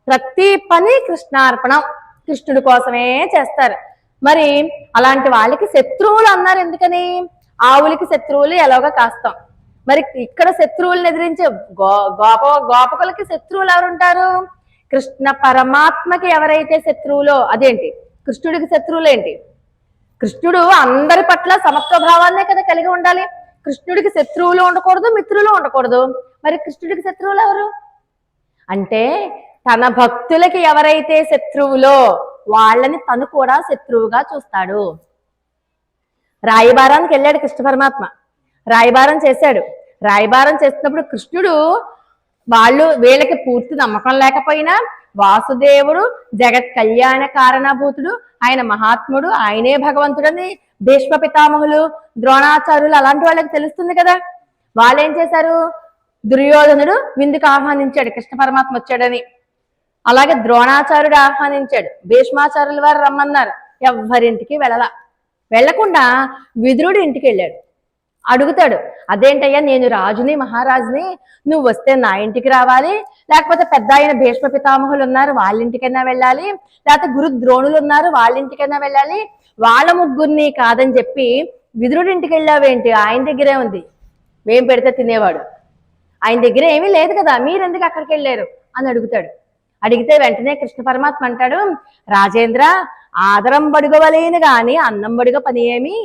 ప్రతి పని కృష్ణార్పణం, కృష్ణుడి కోసమే చేస్తారు. మరి అలాంటి వాళ్ళకి శత్రువులు అన్నారు ఎందుకని? ఆవులకి శత్రువులు ఎలాగో కాస్తాం, మరి ఇక్కడ శత్రువులను ఎదిరించే గోపకులకి శత్రువులు ఎవరుంటారు? కృష్ణ పరమాత్మకి ఎవరైతే శత్రువులో అదేంటి, కృష్ణుడికి శత్రువులు ఏంటి? కృష్ణుడు అందరి పట్ల సమత్వభావాన్నే కదా కలిగి ఉండాలి. కృష్ణుడికి శత్రువులు ఉండకూడదు, మిత్రులు ఉండకూడదు. మరి కృష్ణుడికి శత్రువులు ఎవరు అంటే, తన భక్తులకి ఎవరైతే శత్రువులో వాళ్ళని తను కూడా శత్రువుగా చూస్తాడు. రాయబారానికి వెళ్ళాడు కృష్ణ పరమాత్మ, రాయబారం చేశాడు. రాయబారం చేస్తున్నప్పుడు కృష్ణుడు వీళ్ళకి పూర్తి నమ్మకం లేకపోయినా వాసుదేవుడు జగత్ కళ్యాణ కారణభూతుడు, ఆయన మహాత్ముడు, ఆయనే భగవంతుడని భీష్మ పితామహులు, ద్రోణాచార్యులు అలాంటి వాళ్ళకి తెలుస్తుంది కదా. వాళ్ళు ఏం చేశారు? దుర్యోధనుడు విందుకు ఆహ్వానించాడు కృష్ణ పరమాత్మ వచ్చాడని, అలాగే ద్రోణాచార్యుడు ఆహ్వానించాడు, భీష్మాచార్యుల వారు రమ్మన్నారు, ఎవ్వరింటికి వెళ్లకుండా విదురుడి ఇంటికి వెళ్ళాడు. అడుగుతాడు, అదేంటయ్యా నేను రాజుని మహారాజుని, నువ్వు వస్తే నా ఇంటికి రావాలి, లేకపోతే పెద్ద ఆయన భీష్మ పితామహులు ఉన్నారు వాళ్ళ ఇంటికైనా వెళ్ళాలి, లేకపోతే గురు ద్రోణులు ఉన్నారు వాళ్ళ ఇంటికైనా వెళ్ళాలి, వాళ్ళ ముగ్గురిని కాదని చెప్పి విదురుడి ఇంటికి వెళ్ళావేంటి? ఆయన దగ్గరే ఉంది, మేం పెడితే తినేవాడు, ఆయన దగ్గర ఏమీ లేదు కదా, మీరెందుకు అక్కడికి వెళ్ళారు అని అడుగుతాడు. అడిగితే వెంటనే కృష్ణ పరమాత్మ అంటాడు, రాజేంద్ర ఆదరం బడుగవలేను గాని అన్నం బడుగ పని ఏమి,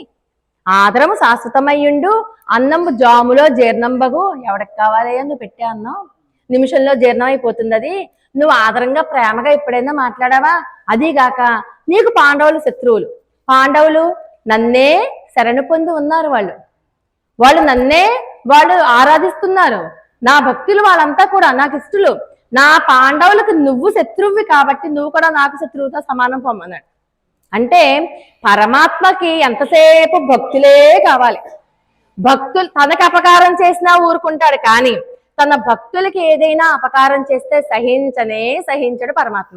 ఆదరము శాశ్వతమయ్యుండు అన్నంబు జాములో జీర్ణంబగు, ఎవరికి కావాలయ్యా నువ్వు పెట్టే అన్నం, నిమిషంలో జీర్ణం అయిపోతుంది అది, నువ్వు ఆదరంగా ప్రేమగా ఎప్పుడైనా మాట్లాడావా? అదీగాక నీకు పాండవులు శత్రువులు, పాండవులు నన్నే శరణు పొంది ఉన్నారు, వాళ్ళు నన్నే ఆరాధిస్తున్నారు, నా భక్తులు వాళ్ళంతా కూడా నాకు ఇష్టలు, నా పాండవులకు నువ్వు శత్రువువి కాబట్టి నువ్వు కూడా నాకు శత్రువుతో సమానం పొమ్మన్నాడు. అంటే పరమాత్మకి ఎంతసేపు భక్తులే కావాలి. భక్తులు తనకు అపకారం చేసినా ఊరుకుంటాడు, కానీ తన భక్తులకి ఏదైనా అపకారం చేస్తే సహించడు పరమాత్మ.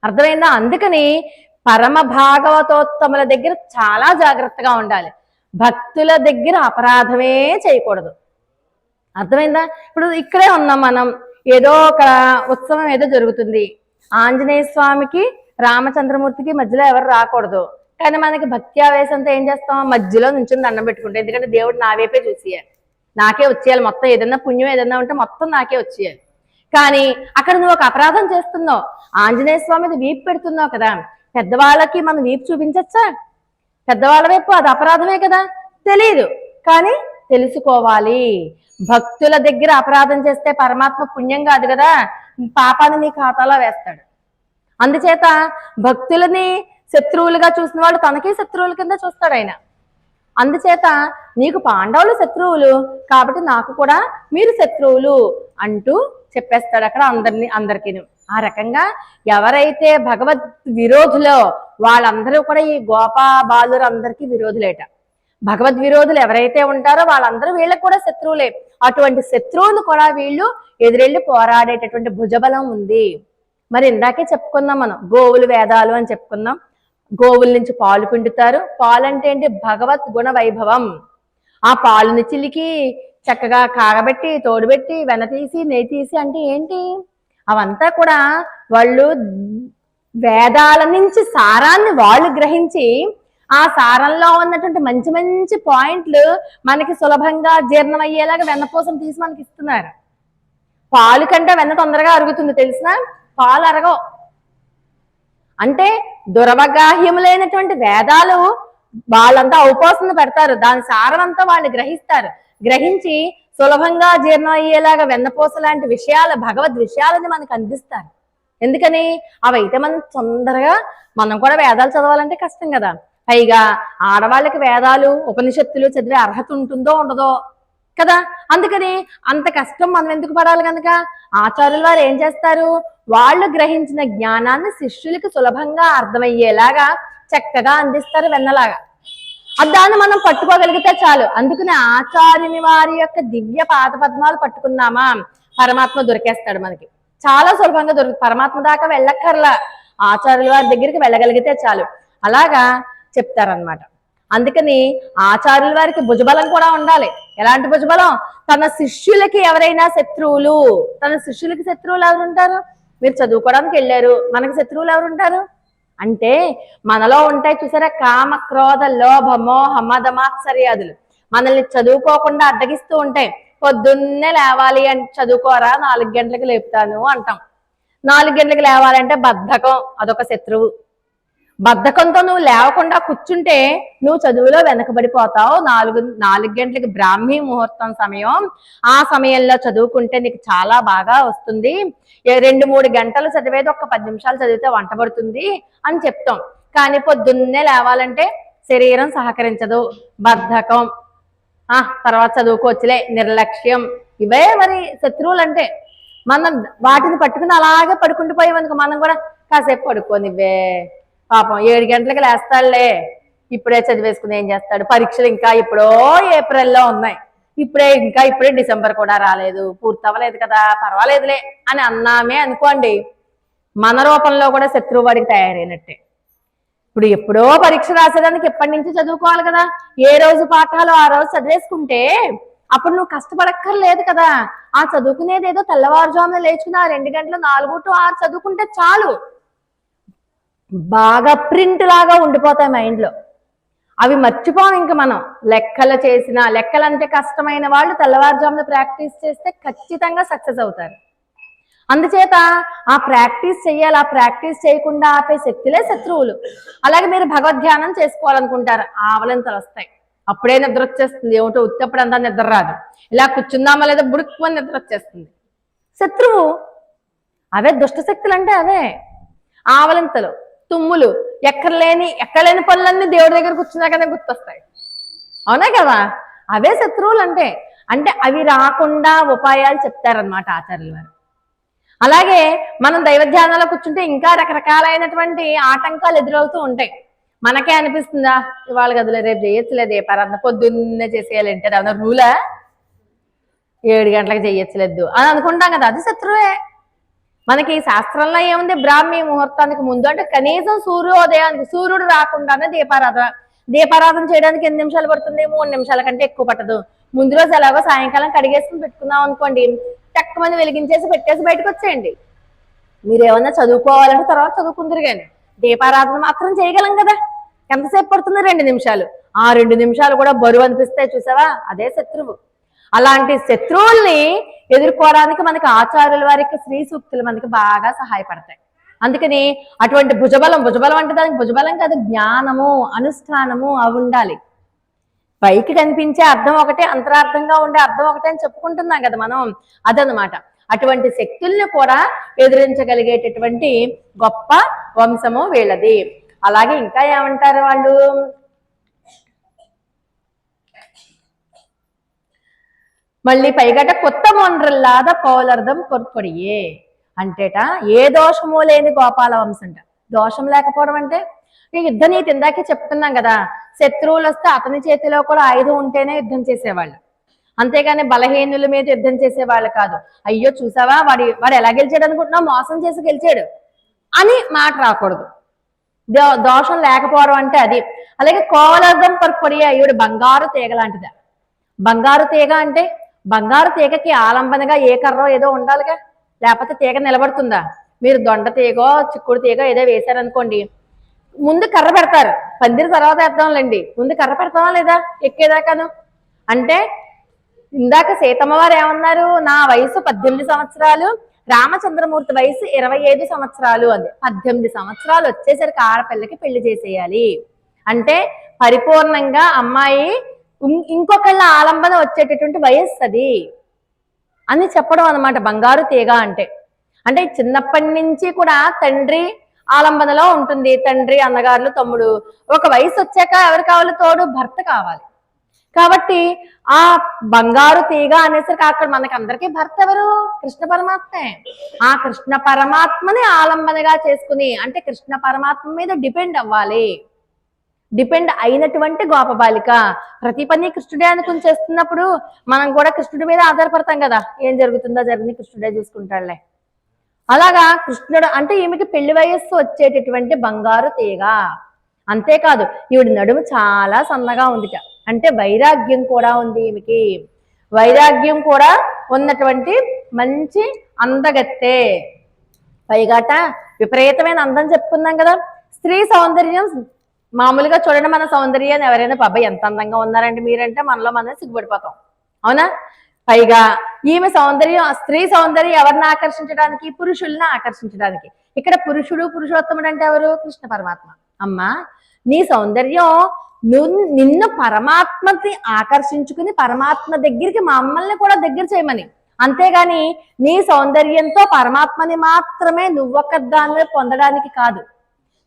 అర్థమైందా? అందుకని పరమ భాగవతోత్తముల దగ్గర చాలా జాగ్రత్తగా ఉండాలి, భక్తుల దగ్గర అపరాధమే చేయకూడదు. అర్థమైందా? ఇప్పుడు ఇక్కడే ఉన్నాం మనం, ఏదో ఒక ఉత్సవం ఏదో జరుగుతుంది, ఆంజనేయ స్వామికి రామచంద్రమూర్తికి మధ్యలో ఎవరు రాకూడదు, కానీ మనకి భక్తి ఆవేశంతో ఏం చేస్తాం? మధ్యలో నుంచుని దండం పెట్టుకుంటాం, ఎందుకంటే దేవుడు నా వైపే చూసేయాలి, నాకే వచ్చేయాలి, మొత్తం ఏదన్నా పుణ్యం ఏదన్నా ఉంటే మొత్తం నాకే వచ్చేయాలి. కానీ అక్కడ నువ్వు ఒక అపరాధం చేస్తున్నావు, ఆంజనేయ స్వామిది వీపు పెడుతున్నావు కదా, పెద్దవాళ్ళకి మనం వీపు చూపించచ్చా? పెద్దవాళ్ళ వైపు అది అపరాధమే కదా. తెలియదు కానీ తెలుసుకోవాలి. భక్తుల దగ్గర అపరాధం చేస్తే పరమాత్మ పుణ్యం కాదు కదా, పాపాన్ని నీ ఖాతాలో వేస్తాడు. అందుచేత భక్తులని శత్రువులుగా చూసిన వాళ్ళు తనకే శత్రువుల కింద చూస్తాడు ఆయన. అందుచేత నీకు పాండవులు శత్రువులు కాబట్టి నాకు కూడా మీరు శత్రువులు అంటూ చెప్పేస్తాడు అక్కడ అందరికీ. ఆ రకంగా ఎవరైతే భగవద్ విరోధులో వాళ్ళందరూ కూడా ఈ గోపా బాలురు అందరికీ విరోధులేట. భగవద్ విరోధులు ఎవరైతే ఉంటారో వాళ్ళందరూ వీళ్ళకి కూడా శత్రువులే. అటువంటి శత్రువులు కూడా వీళ్ళు ఎదురెళ్ళి పోరాడేటటువంటి భుజబలం ఉంది. మరి ఇందాకే చెప్పుకున్నాం మనం, గోవులు వేదాలు అని చెప్పుకున్నాం. గోవుల నుంచి పాలు పిండుతారు. పాలు అంటే ఏంటి? భగవత్ గుణ వైభవం. ఆ పాలుని చిలికి చక్కగా కాగబెట్టి తోడుబెట్టి వెన తీసి నెయ్యి తీసి అంటే ఏంటి? అవంతా కూడా వాళ్ళు వేదాల నుంచి సారాన్ని వాళ్ళు గ్రహించి ఆ సారంలో ఉన్నటువంటి మంచి మంచి పాయింట్లు మనకి సులభంగా జీర్ణమయ్యేలాగా వెన్నపూసం తీసి మనకి ఇస్తున్నారు. పాలు కంటే వెన్న తొందరగా అరుగుతుంది తెలిసిన, పాలు అరగవు. అంటే దురవగాహ్యములైనటువంటి వేదాలు వాళ్ళంతా ఔపోసన పెడతారు, దాని సారం అంతా వాళ్ళు గ్రహిస్తారు. గ్రహించి సులభంగా జీర్ణం అయ్యేలాగా వెన్నపూస లాంటి విషయాలు, భగవద్ విషయాలని మనకు అందిస్తారు. ఎందుకని? అవైతే మనం తొందరగా, మనం కూడా వేదాలు చదవాలంటే కష్టం కదా. పైగా ఆడవాళ్ళకి వేదాలు ఉపనిషత్తులు చదివే అర్హత ఉంటుందో ఉండదో కదా. అందుకని అంత కష్టం మనం ఎందుకు పడాలి కనుక ఆచార్యుల వారు ఏం చేస్తారు? వాళ్ళు గ్రహించిన జ్ఞానాన్ని శిష్యులకి సులభంగా అర్థమయ్యేలాగా చక్కగా అందిస్తారు వెన్నలాగా. దాన్ని మనం పట్టుకోగలిగితే చాలు. అందుకని ఆచార్యుని వారి యొక్క దివ్య పాద పద్మాలు పట్టుకున్నామా పరమాత్మ దొరికేస్తాడు మనకి. చాలా సులభంగా పరమాత్మ దాకా వెళ్ళక్కర్లా, ఆచార్యుల వారి దగ్గరికి వెళ్ళగలిగితే చాలు. అలాగా చెప్తారనమాట. అందుకని ఆచార్యుల వారికి భుజబలం కూడా ఉండాలి. ఎలాంటి భుజబలం? తన శిష్యులకి ఎవరైనా శత్రువులు, తన శిష్యులకి శత్రువులు ఎవరుంటారు? మీరు చదువుకోవడానికి వెళ్ళారు, మనకి శత్రువులు ఎవరుంటారు అంటే మనలో ఉంటాయి చూసారా, కామ క్రోధ లోభ మోహ మద మాత్సర్యాదులు మనల్ని చదువుకోకుండా అడ్డగిస్తూ ఉంటాయి. పొద్దున్నే లేవాలి అంటే చదువుకోరా, 4 గంటలకు లేపుతాను అంటాం. 4 గంటలకు లేవాలంటే బద్ధకం, అదొక శత్రువు. బద్ధకంతో నువ్వు లేవకుండా కూర్చుంటే నువ్వు చదువులో వెనకబడిపోతావు. 4 గంటలకి బ్రాహ్మీ ముహూర్తం సమయం, ఆ సమయంలో చదువుకుంటే నీకు చాలా బాగా వస్తుంది. 2-3 గంటలు చదివేది ఒక 10 నిమిషాలు చదివితే వంట పడుతుంది అని చెప్తాం. కానీ పొద్దున్నే లేవాలంటే శరీరం సహకరించదు, బద్ధకం, తర్వాత చదువుకోవచ్చులే, నిర్లక్ష్యం. ఇవే మరి శత్రువులు అంటే. మనం వాటిని పట్టుకుని అలాగే పడుకుంటూ పోయేందుకు మనం కూడా కాసేపు పడుకోనివ్వే, పాపం 7 గంటలకు లేస్తాడులే, ఇప్పుడే చదివేసుకుని ఏం చేస్తాడు, పరీక్షలు ఇంకా ఇప్పుడో ఏప్రిల్లో ఉన్నాయి, ఇప్పుడే డిసెంబర్ కూడా రాలేదు, పూర్తవ్వలేదు కదా, పర్వాలేదులే అని అన్నామే అనుకోండి, మన రూపంలో కూడా శత్రువు వాడికి తయారైనట్టే. ఇప్పుడు ఎప్పుడో పరీక్ష రాసేదానికి ఎప్పటి నుంచి చదువుకోవాలి కదా. ఏ రోజు పాఠాలు ఆ రోజు చదివేసుకుంటే అప్పుడు నువ్వు కష్టపడక్కర్లేదు కదా. ఆ చదువుకునేది ఏదో తెల్లవారుజామున లేచుకుని 2 గంటలు 4 to 6 చదువుకుంటే చాలు. బాగా ప్రింట్ లాగా ఉండిపోతాయి మైండ్లో. అవి మర్చిపోం. ఇంకా మనం లెక్కలంటే కష్టమైన వాళ్ళు తెల్లవారుజామున ప్రాక్టీస్ చేస్తే ఖచ్చితంగా సక్సెస్ అవుతారు. అందుచేత ఆ ప్రాక్టీస్ చెయ్యాలి. ఆ ప్రాక్టీస్ చేయకుండా ఆపే శక్తులే శత్రువులు. అలాగే మీరు భగవద్ధ్యానం చేసుకోవాలనుకుంటారు, ఆవలింతలు వస్తాయి, అప్పుడే నిద్ర వచ్చేస్తుంది. ఏమిటో ఉత్తప్పుడు అంతా నిద్ర రాదు, ఇలా కూర్చుందామా లేదా బుడుక్కుని నిద్ర వచ్చేస్తుంది. శత్రువు. అవే దుష్టశక్తులు అంటే అవే ఆవలింతలు, తుమ్ములు, ఎక్కలేని పనులన్నీ దేవుడి దగ్గర కూర్చున్నాకనే గుర్తొస్తాయి. అవునా కదా? అవే శత్రువులు అంటే అవి రాకుండా ఉపాయాలు చెప్తారనమాట ఆచార్యుల వారు. అలాగే మనం దైవధ్యానంలో కూర్చుంటే ఇంకా రకరకాలైనటువంటి ఆటంకాలు ఎదురవుతూ ఉంటాయి. మనకే అనిపిస్తుందా, ఇవాళ గదిలో రేపు చేయొచ్చులేదు, ఏ పరంగా పొద్దున్నే చేసేయాలంటే ఏమన్నా రూలా, 7 గంటలకు చేయొచ్చులేదు అని అనుకుంటాం కదా, అది శత్రువే. మనకి శాస్త్రంలో ఏముంది, బ్రాహ్మీ ముహూర్తానికి ముందు అంటే కనీసం సూర్యోదయానికి, సూర్యుడు రాకుండానే దీపారాధన చేయడానికి ఎన్ని నిమిషాలు పడుతుంది? 3 నిమిషాల కంటే ఎక్కువ పట్టదు. ముందు రోజు ఎలాగో సాయంకాలం కడిగేసుకుని పెట్టుకున్నాం అనుకోండి, చక్కమంది వెలిగించేసి పెట్టేసి బయటకు వచ్చేయండి. మీరు ఏమన్నా చదువుకోవాలంటే తర్వాత చదువుకుందరు, కానీ దీపారాధన మాత్రం చేయగలం కదా. ఎంతసేపు పడుతుంది? 2 నిమిషాలు. ఆ 2 నిమిషాలు కూడా బరువు అనిపిస్తాయి చూసావా, అదే శత్రువు. అలాంటి శత్రువుల్ని ఎదుర్కోవడానికి మనకి ఆచార్యుల వారికి శ్రీ సూక్తులు మనకి బాగా సహాయపడతాయి. అందుకని అటువంటి భుజబలం అంటే దానికి భుజబలం కాదు, జ్ఞానము, అనుష్ఠానము అవి ఉండాలి. పైకి కనిపించే అర్థం ఒకటే, అంతరార్థంగా ఉండే అర్థం ఒకటే అని చెప్పుకుంటున్నాం కదా మనం, అదనమాట. అటువంటి శక్తుల్ని కూడా ఎదిరించగలిగేటటువంటి గొప్ప వంశము వీళ్ళది. అలాగే ఇంకా ఏమంటారు వాళ్ళు, మళ్ళీ పైగట కొత్త మొండ్రల్లాద పౌలర్థం కొర్కొడియే అంటేట ఏ దోషము లేని గోపాల వంశంట. దోషం లేకపోవడం అంటే ఈ యుద్ధ నీతి ఇందాకే చెప్పుకున్నాం కదా, శత్రువులు వస్తే అతని చేతిలో కూడా ఆయుధం ఉంటేనే యుద్ధం చేసేవాళ్ళు, అంతేగాని బలహీనుల మీద యుద్ధం చేసేవాళ్ళు కాదు. అయ్యో చూసావా వాడు ఎలా గెలిచాడు అనుకుంటున్నావు, మోసం చేసి గెలిచాడు అని మాట రాకూడదు. దోషం లేకపోవడం అంటే అది. అలాగే కోవలర్థం కొర్కొడియే, ఈవిడ బంగారు తీగ లాంటిదా. బంగారు తీగ అంటే బంగారు తీగకి ఆలంబనగా ఏ కర్రో ఏదో ఉండాలిగా, లేకపోతే తీగ నిలబడుతుందా? మీరు దొండ తీగో చిక్కుడు తీగో ఏదో వేశారనుకోండి, ముందు కర్ర పెడతారు, పందిరి తర్వాత వేద్దాంలేండి, ముందు కర్ర పెడతామా లేదా ఎక్కేదాకాను? అంటే ఇందాక సీతమ్మ వారు ఏమన్నారు, నా వయసు 18 సంవత్సరాలు, రామచంద్రమూర్తి వయసు 25 సంవత్సరాలు అంది. 18 సంవత్సరాలు వచ్చేసరికి ఆడపిల్లకి పెళ్లి చేసేయాలి అంటే పరిపూర్ణంగా అమ్మాయి ఇంకొకళ్ళ ఆలంబన వచ్చేటటువంటి వయస్సు అది అని చెప్పడం అనమాట బంగారు తీగ అంటే. అంటే చిన్నప్పటి నుంచి కూడా తండ్రి ఆలంబనలో ఉంటుంది, తండ్రి, అన్నగారులు, తమ్ముడు. ఒక వయసు వచ్చాక ఎవరు కావాలి, తోడు భర్త కావాలి. కాబట్టి ఆ బంగారు తీగ అనేసరికి అక్కడ మనకి అందరికీ భర్త ఎవరు, కృష్ణ పరమాత్మే. ఆ కృష్ణ పరమాత్మని ఆలంబనగా చేసుకుని, అంటే కృష్ణ పరమాత్మ మీద డిపెండ్ అవ్వాలి. డిపెండ్ అయినటువంటి గోప బాలిక. ప్రతి పని కృష్ణుడే అనుకుని చేస్తున్నప్పుడు మనం కూడా కృష్ణుడి మీద ఆధారపడతాం కదా, ఏం జరుగుతుందో జరిగింది కృష్ణుడే చూసుకుంటాడులే. అలాగా కృష్ణుడు అంటే ఈమెకి పెళ్లి వయస్సు వచ్చేటటువంటి బంగారు తీగ. అంతేకాదు ఈవిడ నడుము చాలా సన్నగా ఉందిట, అంటే వైరాగ్యం కూడా ఉంది ఈమెకి. వైరాగ్యం కూడా ఉన్నటువంటి మంచి అందగత్తె. పైగాట విపరీతమైన అందం చెప్పుకున్నాం కదా. స్త్రీ సౌందర్యం మామూలుగా చూడండి, మన సౌందర్యాన్ని ఎవరైనా బాబాయ్ ఎంత అందంగా ఉన్నారంటే మీరంటే మనలో మనం సిగ్గుపడిపోతాం, అవునా? పైగా ఈమె సౌందర్యం, స్త్రీ సౌందర్యం ఎవరిని ఆకర్షించడానికి, పురుషుల్ని ఆకర్షించడానికి. ఇక్కడ పురుషుడు పురుషోత్తముడు అంటే ఎవరు, కృష్ణ పరమాత్మ. అమ్మా నీ సౌందర్యం నిన్ను పరమాత్మని ఆకర్షించుకుని పరమాత్మ దగ్గరికి మమ్మల్ని కూడా దగ్గర చేయమని, అంతేగాని నీ సౌందర్యంతో పరమాత్మని మాత్రమే నువ్వొక్కదాన్ని పొందడానికి కాదు.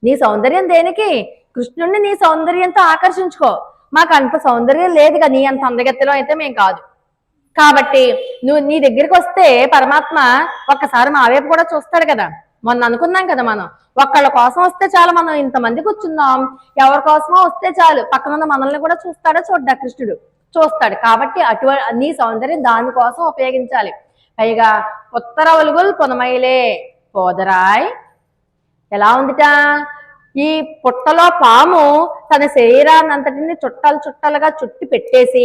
నీ సౌందర్యం దేనికి, కృష్ణుడిని నీ సౌందర్యంతో ఆకర్షించుకో. మాకు అంత సౌందర్యం లేదుగా, నీ అంత అందగత్తెలో అయితే మేం కాదు. కాబట్టి నువ్వు నీ దగ్గరికి వస్తే పరమాత్మ ఒక్కసారి మా వైపు కూడా చూస్తాడు కదా. మొన్న అనుకున్నాం కదా, మనం ఒక్కళ్ళ కోసం వస్తే చాలు, మనం ఇంతమంది కూర్చున్నాం, ఎవరి కోసమో వస్తే చాలు, పక్కన మనల్ని కూడా చూస్తాడా, చూడ్డా కృష్ణుడు చూస్తాడు. కాబట్టి నీ సౌందర్యం దానికోసం ఉపయోగించాలి. పైగా ఉత్తర ఒలుగులు పొనమైలే పోదరాయ్, ఎలా ఉందిట, ఈ పుట్టలో పాము తన శరీరాన్ని అంతటిని చుట్టాలు చుట్టాలుగా చుట్టి పెట్టేసి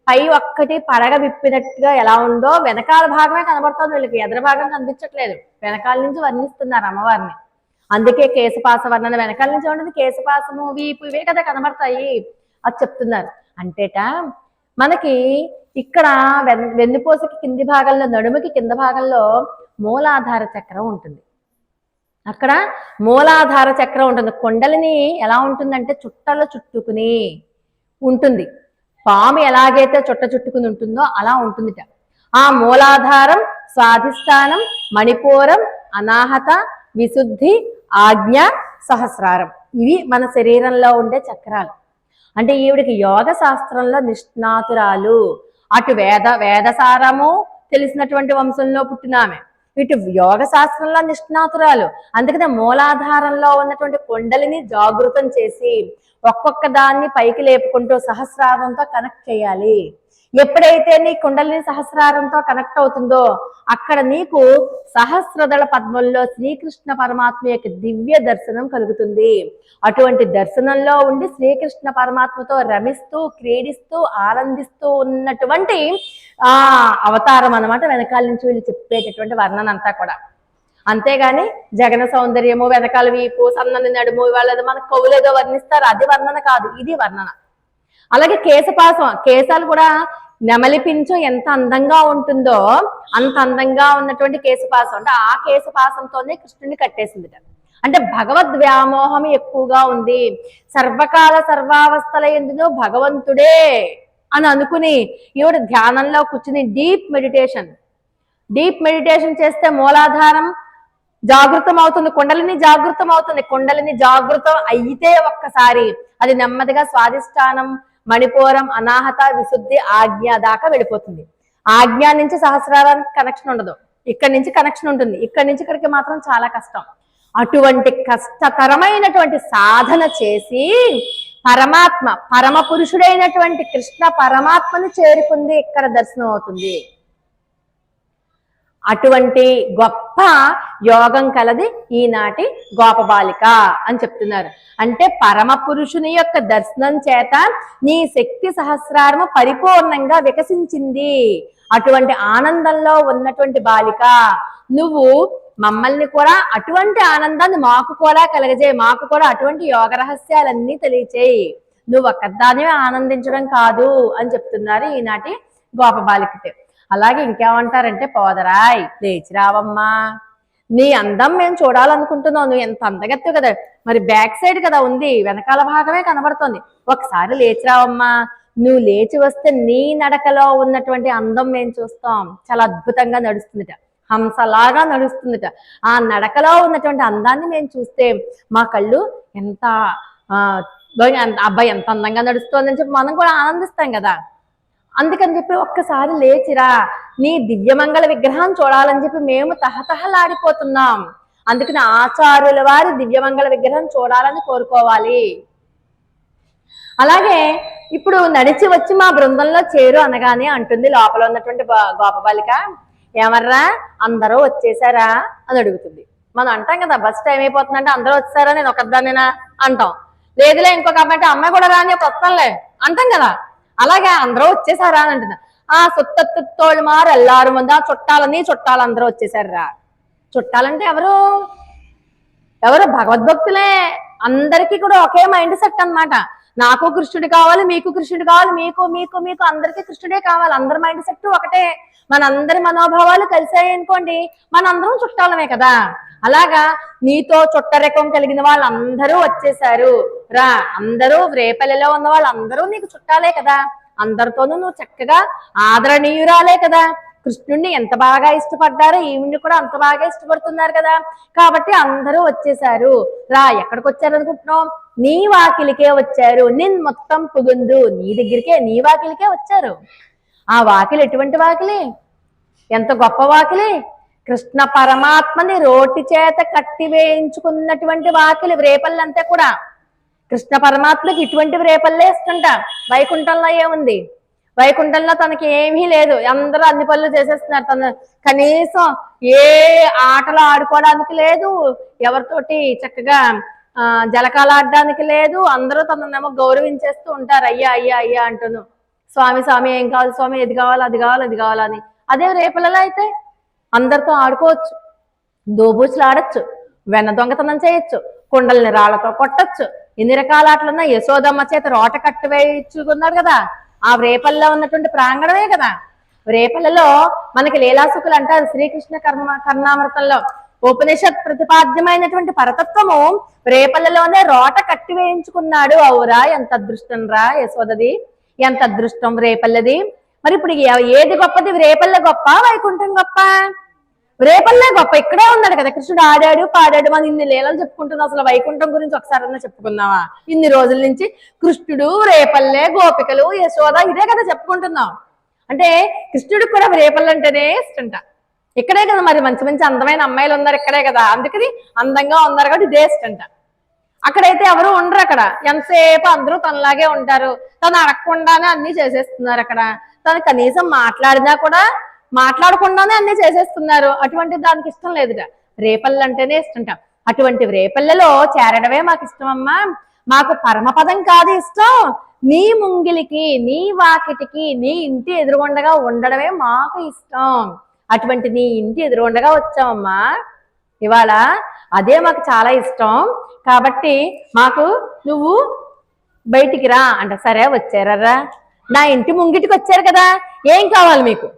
పై ఒక్కటి పడగ విప్పినట్టుగా ఎలా ఉందో వెనకాల భాగమే కనబడుతుంది వీళ్ళకి, ఎదర భాగం కనిపించట్లేదు. వెనకాల నుంచి వర్ణిస్తున్నారు అమ్మవారిని. అందుకే కేశపాస వర్ణన వెనకాల నుంచి ఉంటుంది, కేశపాసము వీపు ఇవే కదా కనబడతాయి, అది చెప్తున్నారు. అంటేట మనకి ఇక్కడ వెన్నుపూసకి కింది భాగంలో, నడుముకి కింద భాగంలో మూలాధార చక్రం ఉంటుంది. అక్కడ మూలాధార చక్రం ఉంటుంది. కొండలిని ఎలా ఉంటుందంటే చుట్టలు చుట్టుకుని ఉంటుంది. పాము ఎలాగైతే చుట్ట చుట్టుకుని ఉంటుందో అలా ఉంటుందిట. ఆ మూలాధారం, స్వాధిష్టానం, మణిపూరం, అనాహత, విశుద్ధి, ఆజ్ఞ, సహస్రారం, ఇవి మన శరీరంలో ఉండే చక్రాలు. అంటే ఈవిడికి యోగ శాస్త్రంలో నిష్ణాతురాలు. అటు వేదసారము తెలిసినటువంటి వంశంలో పుట్టినామె, ఇటు యోగ శాస్త్రంలో నిష్ణాతురాలు. అందుకనే మూలాధారంలో ఉన్నటువంటి కొండలిని జాగృతం చేసి ఒక్కొక్క దాన్ని పైకి లేపుకుంటూ సహస్రారంతో కనెక్ట్ చేయాలి. ఎప్పుడైతే నీ కుండలిని సహస్రారంతో కనెక్ట్ అవుతుందో అక్కడ నీకు సహస్రదళ పద్మంలో శ్రీకృష్ణ పరమాత్మ యొక్క దివ్య దర్శనం కలుగుతుంది. అటువంటి దర్శనంలో ఉండి శ్రీకృష్ణ పరమాత్మతో రమిస్తూ క్రీడిస్తూ ఆనందిస్తూ ఉన్నటువంటి ఆ అవతారం అన్నమాట వెనకాల నుంచి వీళ్ళు చెప్పేటటువంటి వర్ణన అంతా కూడా. అంతేగాని జగన సౌందర్యము, వెనకాల వీపు, సన్నని నడుము, వాళ్ళది మనకు కవులేదో వర్ణిస్తారు, అది వర్ణన కాదు, ఇది వర్ణన. అలాగే కేశపాసం, కేశాలు కూడా నెమలిపించం ఎంత అందంగా ఉంటుందో అంత అందంగా ఉన్నటువంటి కేశపాసం. అంటే ఆ కేశపాసంతోనే కృష్ణుని కట్టేసింది. అంటే భగవద్ వ్యామోహం ఎక్కువగా ఉంది. సర్వకాల సర్వావస్థల ఎందునో భగవంతుడే అని అనుకుని ఈవిడ ధ్యానంలో కూర్చుని డీప్ మెడిటేషన్ చేస్తే మూలాధారం జాగృతం అవుతుంది, కుండలిని జాగృతం అవుతుంది. కుండలిని జాగృతం అయితే ఒక్కసారి అది నెమ్మదిగా స్వాధిష్టానం, మణిపూరం, అనాహత, విశుద్ధి, ఆజ్ఞ దాకా వెళ్ళిపోతుంది. ఆజ్ఞ నుంచి సహస్రారానికి కనెక్షన్ ఉండదు, ఇక్కడి నుంచి కనెక్షన్ ఉంటుంది, ఇక్కడి నుంచి ఇక్కడికి మాత్రం చాలా కష్టం. అటువంటి కష్టతరమైనటువంటి సాధన చేసి పరమాత్మ పరమ పురుషుడైనటువంటి కృష్ణ పరమాత్మని చేరుకుంది ఇక్కడ దర్శనం అవుతుంది. అటువంటి గొప్ప యోగం కలది ఈనాటి గోపబాలిక అని చెప్తున్నారు. అంటే పరమ పురుషుని యొక్క దర్శనం చేత నీ శక్తి సహస్రారము పరిపూర్ణంగా వికసించింది. అటువంటి ఆనందంలో ఉన్నటువంటి బాలిక నువ్వు మమ్మల్ని కూడా అటువంటి ఆనందాన్ని మాకు కూడా కలగజేయి, మాకు కూడా అటువంటి యోగ రహస్యాలన్నీ తెలియచేయి, నువ్వు ఒక్కదానివే ఆనందించడం కాదు అని చెప్తున్నారు ఈనాటి గోపబాలికతే. అలాగే ఇంకేమంటారంటే, పోదరాయ్ లేచి రావమ్మా, నీ అందం మేము చూడాలనుకుంటున్నావు, నువ్వు ఎంత అందగత్తు కదా, మరి బ్యాక్ సైడ్ కదా ఉంది, వెనకాల భాగమే కనబడుతుంది, ఒకసారి లేచి రావమ్మా, నువ్వు లేచి వస్తే నీ నడకలో ఉన్నటువంటి అందం మేము చూస్తాం. చాలా అద్భుతంగా నడుస్తుందిట, హంసలాగా నడుస్తుందిట. ఆ నడకలో ఉన్నటువంటి అందాన్ని మేము చూస్తే మా కళ్ళు ఎంత అబ్బాయి ఎంత అందంగా నడుస్తోందని చెప్పి మనం కూడా ఆనందిస్తాం కదా. అందుకని చెప్పి ఒక్కసారి లేచిరా, నీ దివ్యమంగళ విగ్రహం చూడాలని చెప్పి మేము తహతహలాడిపోతున్నాం. అందుకని ఆచార్యుల వారి దివ్యమంగళ విగ్రహం చూడాలని కోరుకోవాలి. అలాగే ఇప్పుడు నడిచి వచ్చి మా బృందంలో చేరు అనగానే అంటుంది లోపల ఉన్నటువంటి గోపబాలిక, ఏమర్రా అందరూ వచ్చేసారా అని అడుగుతుంది. మనం అంటాం కదా, బస్ టైం అయిపోతుందంటే అందరూ వచ్చారా నేను ఒకదాన్నేనా అంటాం, లేదులే ఇంకొక అబ్బాయి అమ్మాయి కూడా రాని వస్తానులే అంటాం కదా. అలాగే అందరూ వచ్చేసారా అని అంటున్నా. ఆ సుత్తోళ్ళు మారు ఎల్లారు మంది ఆ చుట్టాలు అందరూ వచ్చేసారు రా. చుట్టాలంటే ఎవరు భగవద్భక్తులే. అందరికీ కూడా ఒకే మైండ్ సెట్ అన్నమాట. నాకు కృష్ణుడు కావాలి, మీకు కృష్ణుడు కావాలి, మీకు మీకు మీకు అందరికీ కృష్ణుడే కావాలి. అందరి మైండ్ సెట్ ఒకటే, మనందరి మనోభావాలు కలిసాయి అనుకోండి, మనందరం చుట్టాలమే కదా. అలాగా నీతో చుట్టరికం కలిగిన వాళ్ళందరూ వచ్చేసారు రా, అందరూ రేపల్లిలో ఉన్న వాళ్ళందరూ నీకు చుట్టాలే కదా, అందరితోనూ నువ్వు చక్కగా ఆదరణీయురాలే కదా. కృష్ణుడిని ఎంత బాగా ఇష్టపడ్డారో ఈవిని కూడా అంత బాగా ఇష్టపడుతున్నారు కదా, కాబట్టి అందరూ వచ్చేసారు రా. ఎక్కడికి వచ్చారు అనుకుంటున్నావు? నీ వాకిలికే వచ్చారు, నిన్ మొత్తం పుగుందు, నీ దగ్గరికే నీ వాకిలికే వచ్చారు. ఆ వాకిలి ఎటువంటి వాకిలి, ఎంత గొప్ప వాకిలి, కృష్ణ పరమాత్మని రోటి చేత కట్టి వేయించుకున్నటువంటి వాకిలి రేపల్లంతా కూడా. కృష్ణ పరమాత్మకి ఇటువంటి రేపల్లే ఇష్టంట. వైకుంఠంలో ఏముంది, వైకుంఠంలో తనకి ఏమీ లేదు, అందరూ అన్ని పనులు చేసేస్తున్నారు, తను కనీసం ఏ ఆటలు ఆడుకోవడానికి లేదు, ఎవరితోటి చక్కగా జలకాలు ఆడడానికి లేదు, అందరూ తననేమో గౌరవించేస్తూ ఉంటారు, అయ్యా అయ్యా అయ్యా అంటును, స్వామి స్వామి ఏం కావాలి స్వామి, ఇది కావాలి అది కావాలి అది కావాలని. అదే రేపలలో అయితే అందరితో ఆడుకోవచ్చు, దోబూచులు ఆడచ్చు, వెన్న దొంగతనం చేయొచ్చు, కుండల్ని రాళ్లతో కొట్టచ్చు, ఎన్ని రకాల ఆటలున్నా యశోదమ్మ చేత రోట కట్టి వేయించుకున్నాడు కదా, ఆ రేపల్లో ఉన్నటువంటి ప్రాంగణమే కదా. రేపల్లలో మనకి లీలాసుకులు అంటారు శ్రీకృష్ణ కర్ణామృతంలో, ఉపనిషత్ ప్రతిపాద్యమైనటువంటి పరతత్వము రేపల్లలోనే రోట కట్టి వేయించుకున్నాడు. అవురా ఎంత అదృష్టం రా యశోదది, ఎంత అదృష్టం రేపల్లది. మరి ఇప్పుడు ఏది గొప్పది, రేపల్లె గొప్ప వైకుంఠం గొప్ప? రేపల్లే గొప్ప, ఇక్కడే ఉన్నాడు కదా కృష్ణుడు, ఆడాడు పాడాడు, మనం ఇన్ని లీలలు చెప్పుకుంటున్నాం, అసలు వైకుంఠం గురించి ఒకసారన్నా చెప్పుకున్నావా? ఇన్ని రోజుల నుంచి కృష్ణుడు రేపల్లె గోపికలు యశోద ఇదే కదా చెప్పుకుంటున్నాం. అంటే కృష్ణుడికి కూడా రేపల్లె అంటేనే ఇష్టంట. ఇక్కడే కదా మరి మంచి మంచి అందమైన అమ్మాయిలు ఉన్నారు ఇక్కడే కదా, అందుకని అందంగా ఉన్నారు కాబట్టి ఇదే ఇష్టంట. అక్కడైతే ఎవరు ఉండరు, అక్కడ ఎంతసేపు అందరూ తనలాగే ఉంటారు, తను అడగకుండానే అన్ని చేసేస్తున్నారు, అక్కడ తను కనీసం మాట్లాడినా కూడా మాట్లాడకుండానే అన్ని చేసేస్తున్నారు. అటువంటి దానికి ఇష్టం లేదుట, రేపల్లె అంటేనే ఇష్టంట. అటువంటి రేపల్లెలో చేరడమే మాకు ఇష్టం అమ్మా, మాకు పరమపదం కాదు ఇష్టం, నీ ముంగిలికి నీ వాకిటికి నీ ఇంటి ఎదురుగుండగా ఉండడమే మాకు ఇష్టం. అటువంటి నీ ఇంటి ఎదురుగుండగా వచ్చామమ్మా ఇవాళ, అదే మాకు చాలా ఇష్టం, కాబట్టి మాకు నువ్వు బయటికి రా అంట. సరే వచ్చారా, నా ఇంటి ముంగిటికి వచ్చారు కదా, ఏం కావాలి మీకు,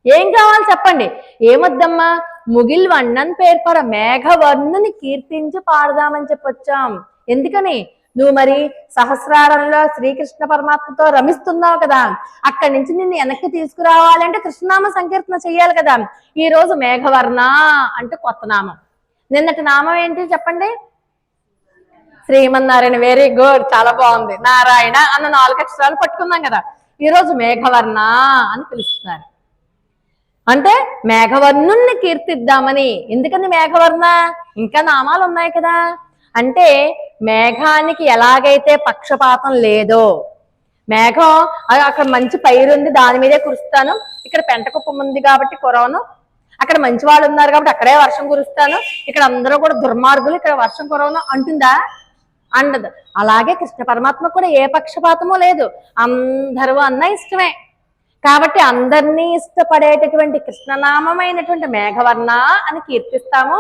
ఏం కావాలి చెప్పండి. ఏమొద్దమ్మా, ముగిల్ వన్నన్ పేర్పర మేఘవర్ణుని కీర్తించి పాడదామని చెప్పొచ్చాం. ఎందుకని, నువ్వు మరి సహస్రారంలో శ్రీకృష్ణ పరమాత్మతో రమిస్తున్నావు కదా, అక్కడి నుంచి నిన్ను వెనక్కి తీసుకురావాలంటే కృష్ణనామ సంకీర్తన చెయ్యాలి కదా. ఈ రోజు మేఘవర్ణ అంటే కొత్త నామం, నిన్నటి నామం ఏంటి చెప్పండి? శ్రీమన్నారాయణ. వెరీ గుడ్, చాలా బాగుంది. నారాయణ అన్న 4 అక్షరాలు పట్టుకున్నాం కదా, ఈ రోజు మేఘవర్ణ అని పిలుస్తున్నారు. అంటే మేఘవర్ణుణ్ణి కీర్తిద్దామని. ఎందుకని మేఘవర్ణ? ఇంకా నామాలు ఉన్నాయి కదా. అంటే మేఘానికి ఎలాగైతే పక్షపాతం లేదో, మేఘం అక్కడ మంచి పైరు ఉంది దాని మీదే కురుస్తాను, ఇక్కడ పెంట కుప్పం ఉంది కాబట్టి కురవను, అక్కడ మంచి వాళ్ళు ఉన్నారు కాబట్టి అక్కడే వర్షం కురుస్తాను, ఇక్కడ అందరూ కూడా దుర్మార్గులు ఇక్కడ వర్షం కురవను అంటుందా? అండదు. అలాగే కృష్ణ పరమాత్మ కూడా ఏ పక్షపాతము లేదు, అందరూ అన్న ఇష్టమే. కాబట్టి అందరినీ ఇష్టపడేటటువంటి కృష్ణనామైనటువంటి మేఘవర్ణ అని కీర్తిస్తాము.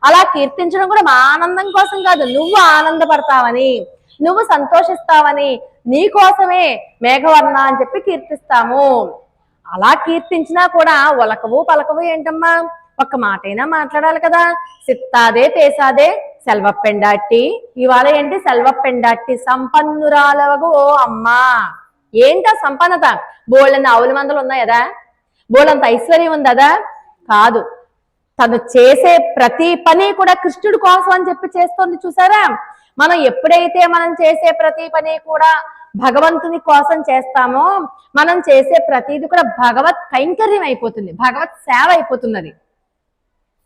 అలా కీర్తించడం కూడా మా ఆనందం కోసం కాదు, నువ్వు ఆనందపడతావని, నువ్వు సంతోషిస్తావని, నీ కోసమే మేఘవర్ణ అని చెప్పి కీర్తిస్తాము. అలా కీర్తించినా కూడా ఒలకవు పలకవు ఏంటమ్మా, ఒక్క మాటైనా మాట్లాడాలి కదా. సిత్తాదే పేసాదే సెల్వపెండాట్టి. ఇవాళ ఏంటి? సెల్వపెండాట్టి సంపన్నురాలవగు ఓ అమ్మా. ఏంటా సంపన్నత? బోళ్ళని ఆవుల మందలు ఉన్నాయదా? బోళ్ళంత ఐశ్వర్యం ఉందదా? కాదు. తను చేసే ప్రతి పని కూడా కృష్ణుడి కోసం అని చెప్పి చేస్తుంది. చూసారా? మనం ఎప్పుడైతే మనం చేసే ప్రతి పని కూడా భగవంతుని కోసం చేస్తామో, మనం చేసే ప్రతిది కూడా భగవత్ కైంకర్యం అయిపోతుంది, భగవత్ సేవ అయిపోతున్నది.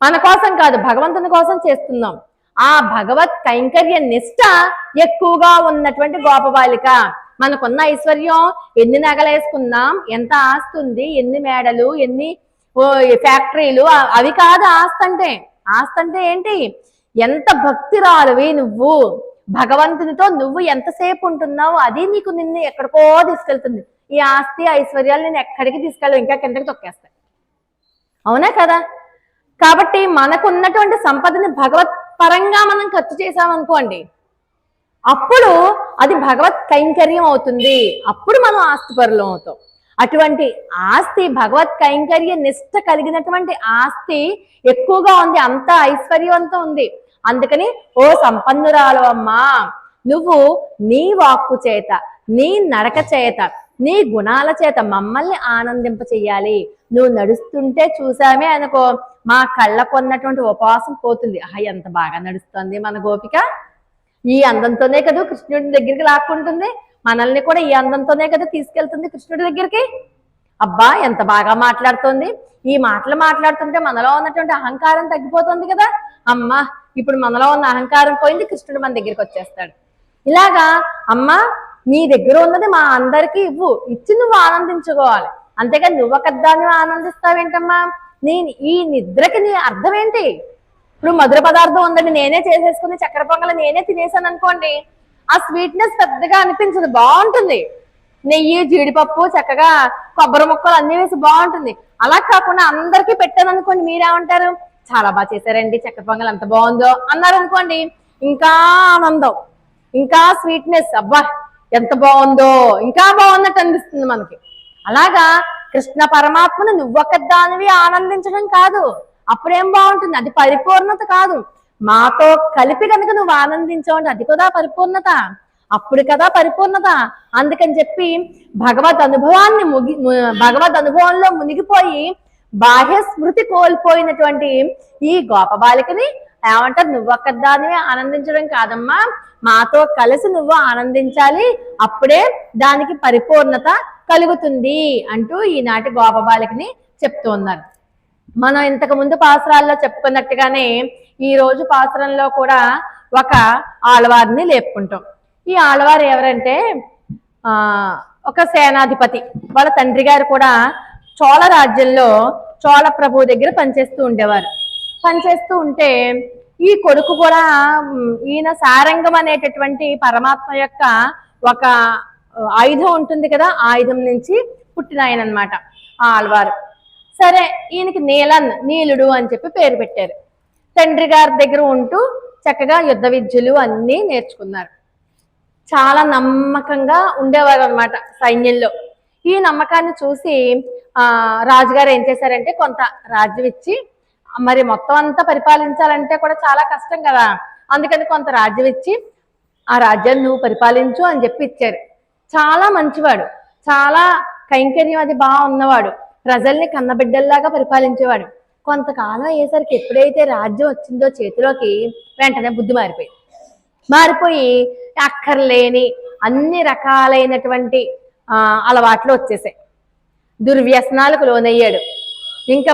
మన కోసం కాదు, భగవంతుని కోసం చేస్తున్నాం. ఆ భగవత్ కైంకర్య నిష్ట ఎక్కువగా ఉన్నటువంటి గోపబాలిక. మనకున్న ఐశ్వర్యం, ఎన్ని నగలేసుకున్నాం, ఎంత ఆస్తి ఉంది, ఎన్ని మేడలు, ఎన్ని ఫ్యాక్టరీలు, అవి కాదు ఆస్తి అంటే. ఆస్తి అంటే ఏంటి? ఎంత భక్తిరాలువి నువ్వు, భగవంతునితో నువ్వు ఎంతసేపు ఉంటున్నావు, అది నీకు నిన్ను ఎక్కడికో తీసుకెళ్తుంది. ఈ ఆస్తి ఐశ్వర్యాలు నేను ఎక్కడికి తీసుకెళ్ళవు, ఇంకా కిందకి తొక్కేస్తాయి. అవునా కదా? కాబట్టి మనకున్నటువంటి సంపదని భగవత్ పరంగా మనం ఖర్చు చేసామనుకోండి, అప్పుడు అది భగవత్ కైంకర్యం అవుతుంది. అప్పుడు మనం ఆస్తిపరులం అవుతాం. అటువంటి ఆస్తి, భగవత్ కైంకర్య నిష్ట కలిగినటువంటి ఆస్తి ఎక్కువగా ఉంది, అంత ఐశ్వర్యవంతం ఉంది. అందుకని ఓ సంపన్నురాలు అమ్మా, నువ్వు నీ వాక్కు చేత, నీ నడక చేత, నీ గుణాల చేత మమ్మల్ని ఆనందింప చెయ్యాలి. నువ్వు నడుస్తుంటే చూసామే అనుకో, మా కళ్ళకున్నటువంటి ఉపవాసం పోతుంది. ఎంత బాగా నడుస్తుంది మన గోపిక, ఈ అందంతోనే కదా కృష్ణుడి దగ్గరికి లాక్కుంటుంది, మనల్ని కూడా ఈ అందంతోనే కదా తీసుకెళ్తుంది కృష్ణుడి దగ్గరికి. అబ్బా ఎంత బాగా మాట్లాడుతుంది, ఈ మాటలు మాట్లాడుతుంటే మనలో ఉన్నటువంటి అహంకారం తగ్గిపోతుంది కదా. అమ్మా ఇప్పుడు మనలో ఉన్న అహంకారం పోయింది, కృష్ణుడు మన దగ్గరికి వచ్చేస్తాడు. ఇలాగా అమ్మా నీ దగ్గర ఉన్నది మా అందరికీ ఇవ్వు, ఇచ్చి నువ్వు ఆనందించుకోవాలి. అంతేగాని నువ్వొకదాన్ని ఆనందిస్తావేంటమ్మా? ఈ నిద్రకి నీ అర్థం ఏంటి? ఇప్పుడు మధుర పదార్థం ఉందని నేనే చేసేసుకుని చక్కెర పొంగల్ నేనే తినేసాను అనుకోండి, ఆ స్వీట్నెస్ పెద్దగా అనిపించదు, బాగుంటుంది. నెయ్యి, జీడిపప్పు, చక్కగా కొబ్బరి ముక్కలు అన్ని వేసి బాగుంటుంది. అలా కాకుండా అందరికీ పెట్టాను అనుకోండి, మీరేమంటారు? చాలా బాగా చేశారండి, చక్కెర పొంగల్ ఎంత బాగుందో అన్నారు అనుకోండి, ఇంకా ఆనందం, ఇంకా స్వీట్నెస్, అబ్బా ఎంత బాగుందో, ఇంకా బాగున్నట్టు అనిపిస్తుంది మనకి. అలాగా కృష్ణ పరమాత్మను నువ్వొకదానివి ఆనందించడం కాదు, అప్పుడేం బాగుంటుంది? అది పరిపూర్ణత కాదు. మాతో కలిపి కనుక నువ్వు ఆనందించావు అంటే అది కదా పరిపూర్ణత, అప్పుడు కదా పరిపూర్ణత. అందుకని చెప్పి భగవద్ అనుభవంలో మునిగిపోయి బాహ్య స్మృతి కోల్పోయినటువంటి ఈ గోపబాలికని ఏమంటారు? నువ్వొక్కదానివే ఆనందించడం కాదమ్మా, మాతో కలిసి నువ్వు ఆనందించాలి, అప్పుడే దానికి పరిపూర్ణత కలుగుతుంది అంటూ ఈనాటి గోపబాలికని చెప్తూ ఉన్నారు. మనం ఇంతకు ముందు పాసురాల్లో చెప్పుకున్నట్టుగానే ఈ రోజు పాసురంలో కూడా ఒక ఆళ్వారిని లేపుకుంటాం. ఈ ఆళ్వారు ఎవరంటే ఒక సేనాధిపతి, వాళ్ళ తండ్రి గారు కూడా చోళ రాజ్యంలో చోళ ప్రభు దగ్గర పనిచేస్తూ ఉండేవారు. పనిచేస్తూ ఉంటే ఈ కొడుకు కూడా ఈయన సారంగం అనేటటువంటి పరమాత్మ యొక్క ఒక ఆయుధం ఉంటుంది కదా, ఆయుధం నుంచి పుట్టిన ఆయన అనమాట ఆ ఆళ్వారు. సరే ఈయనకి నీలుడు అని చెప్పి పేరు పెట్టారు. తండ్రి గారి దగ్గర ఉంటూ చక్కగా యుద్ధ విద్యలు అన్నీ నేర్చుకున్నారు. చాలా నమ్మకంగా ఉండేవారు అనమాట సైన్యంలో. ఈ నమ్మకాన్ని చూసి రాజుగారు ఏం చేశారంటే కొంత రాజ్యం ఇచ్చి, మరి మొత్తం అంతా పరిపాలించాలంటే కూడా చాలా కష్టం కదా, అందుకని కొంత రాజ్యం ఇచ్చి ఆ రాజ్యాన్ని నువ్వు పరిపాలించు అని చెప్పి ఇచ్చారు. చాలా మంచివాడు, చాలా కైంకర్యం అది బాగా ఉన్నవాడు, ప్రజల్ని కన్నబిడ్డల్లాగా పరిపాలించేవాడు. కొంతకాలం అయ్యేసరికి ఎప్పుడైతే రాజ్యం వచ్చిందో చేతిలోకి, వెంటనే బుద్ధి మారిపోయి అక్కర్లేని అన్ని రకాలైనటువంటి అలవాట్లు వచ్చేసాయి. దుర్వ్యసనాలకు లోనయ్యాడు. ఇంకా